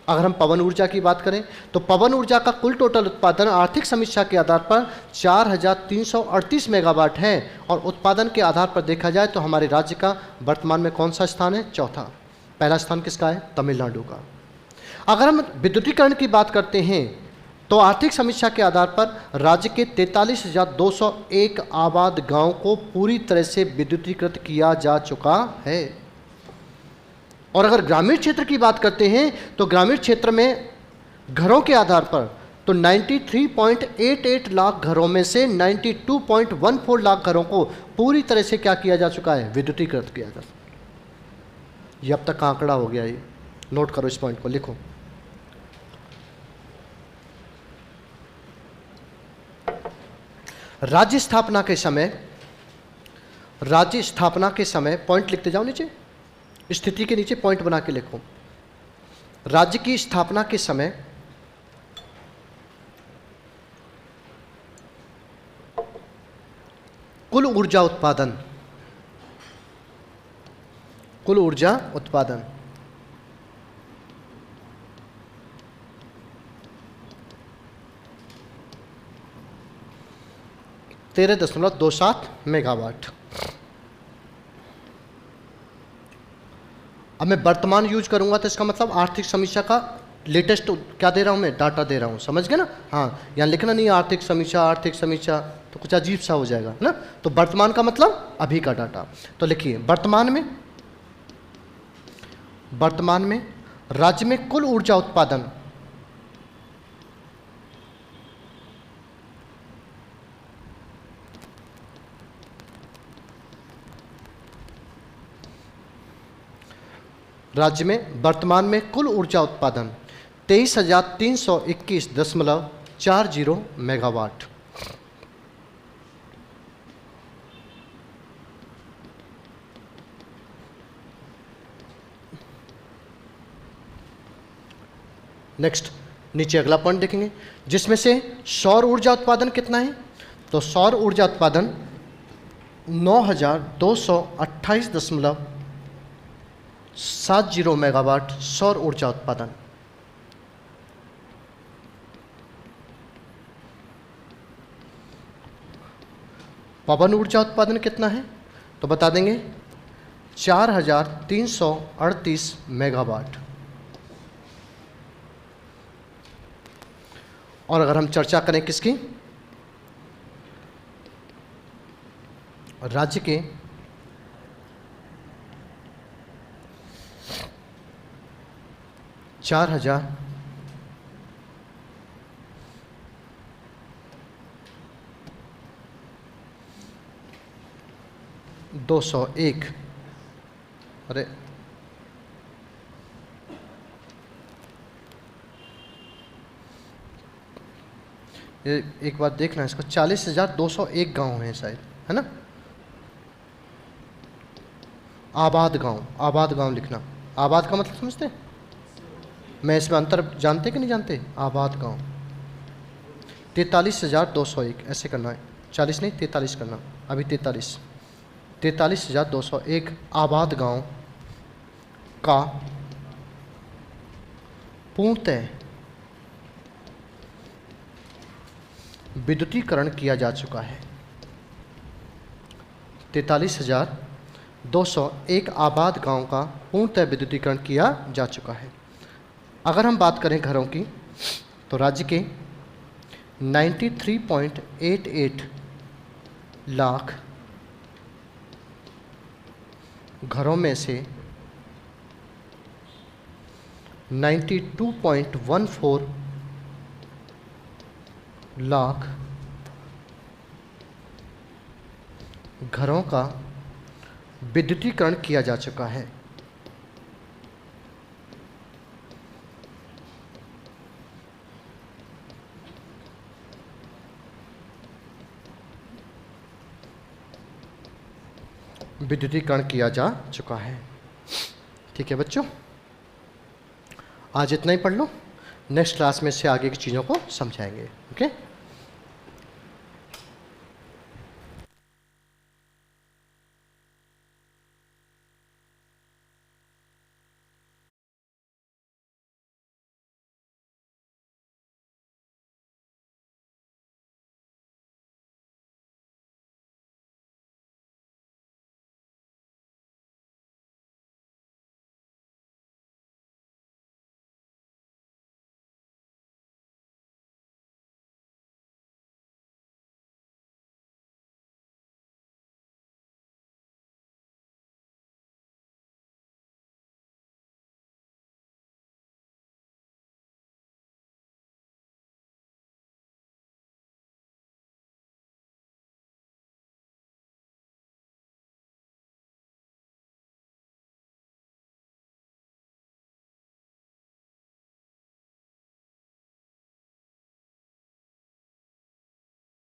अगर हम पवन ऊर्जा की बात करें तो पवन ऊर्जा का कुल टोटल उत्पादन आर्थिक समीक्षा के आधार पर 4,338 मेगावाट है। और उत्पादन के आधार पर देखा जाए तो हमारे राज्य का वर्तमान में कौन सा स्थान है? चौथा। पहला स्थान किसका है? तमिलनाडु का। अगर हम विद्युतीकरण की बात करते हैं तो आर्थिक समीक्षा के आधार पर राज्य के 43,201 आबाद गांव को पूरी तरह से विद्युतीकृत किया जा चुका है। और अगर ग्रामीण क्षेत्र की बात करते हैं तो ग्रामीण क्षेत्र में घरों के आधार पर तो 93.88 लाख घरों में से 92.14 लाख घरों को पूरी तरह से क्या किया जा चुका है? विद्युतीकृत किया जा चुका। ये अब तक का आंकड़ा हो गया। ये नोट करो, इस पॉइंट को लिखो। राज्य स्थापना के समय पॉइंट लिखते जाओ नीचे, स्थिति के नीचे पॉइंट बना के लिखो। राज्य की स्थापना के समय कुल ऊर्जा उत्पादन 13.27 मेगावाट। अब मैं वर्तमान यूज करूंगा तो इसका मतलब आर्थिक समीक्षा का लेटेस्ट क्या दे रहा हूं मैं? डाटा दे रहा हूं। समझ गए ना? हाँ, यहाँ लिखना नहीं आर्थिक समीक्षा तो कुछ अजीब सा हो जाएगा ना। तो वर्तमान का मतलब अभी का डाटा। तो लिखिए वर्तमान में राज्य में कुल ऊर्जा उत्पादन राज्य में वर्तमान में कुल ऊर्जा उत्पादन 23,321.40 मेगावाट। नेक्स्ट नीचे अगला पॉइंट देखेंगे, जिसमें से सौर ऊर्जा उत्पादन कितना है। तो सौर ऊर्जा उत्पादन 9,228.70 मेगावाट सौर ऊर्जा उत्पादन। पवन ऊर्जा उत्पादन कितना है, तो बता देंगे 4,338 मेगावाट। और अगर हम चर्चा करें किसकी, राज्य के चार हजार 201, अरे ये एक बात देखना, इसका 40,201 गांव हैं शायद, है ना। आबाद गांव लिखना। आबाद का मतलब समझते हैं, मैं इसमें अंतर जानते कि नहीं जानते। आबाद गांव 43,201 ऐसे करना है, 40 नहीं 43 करना, अभी 43,201 आबाद गांव का पूर्णतः विद्युतीकरण किया जा चुका है। 43,201 आबाद गांव का पूर्णतः विद्युतीकरण किया जा चुका है। अगर हम बात करें घरों की, तो राज्य के 93.88 लाख घरों में से 92.14 लाख घरों का विद्युतीकरण किया जा चुका है। विद्युतीकरण किया जा चुका है। ठीक है बच्चों, आज इतना ही पढ़ लो, नेक्स्ट क्लास में से आगे की चीज़ों को समझाएंगे। ओके।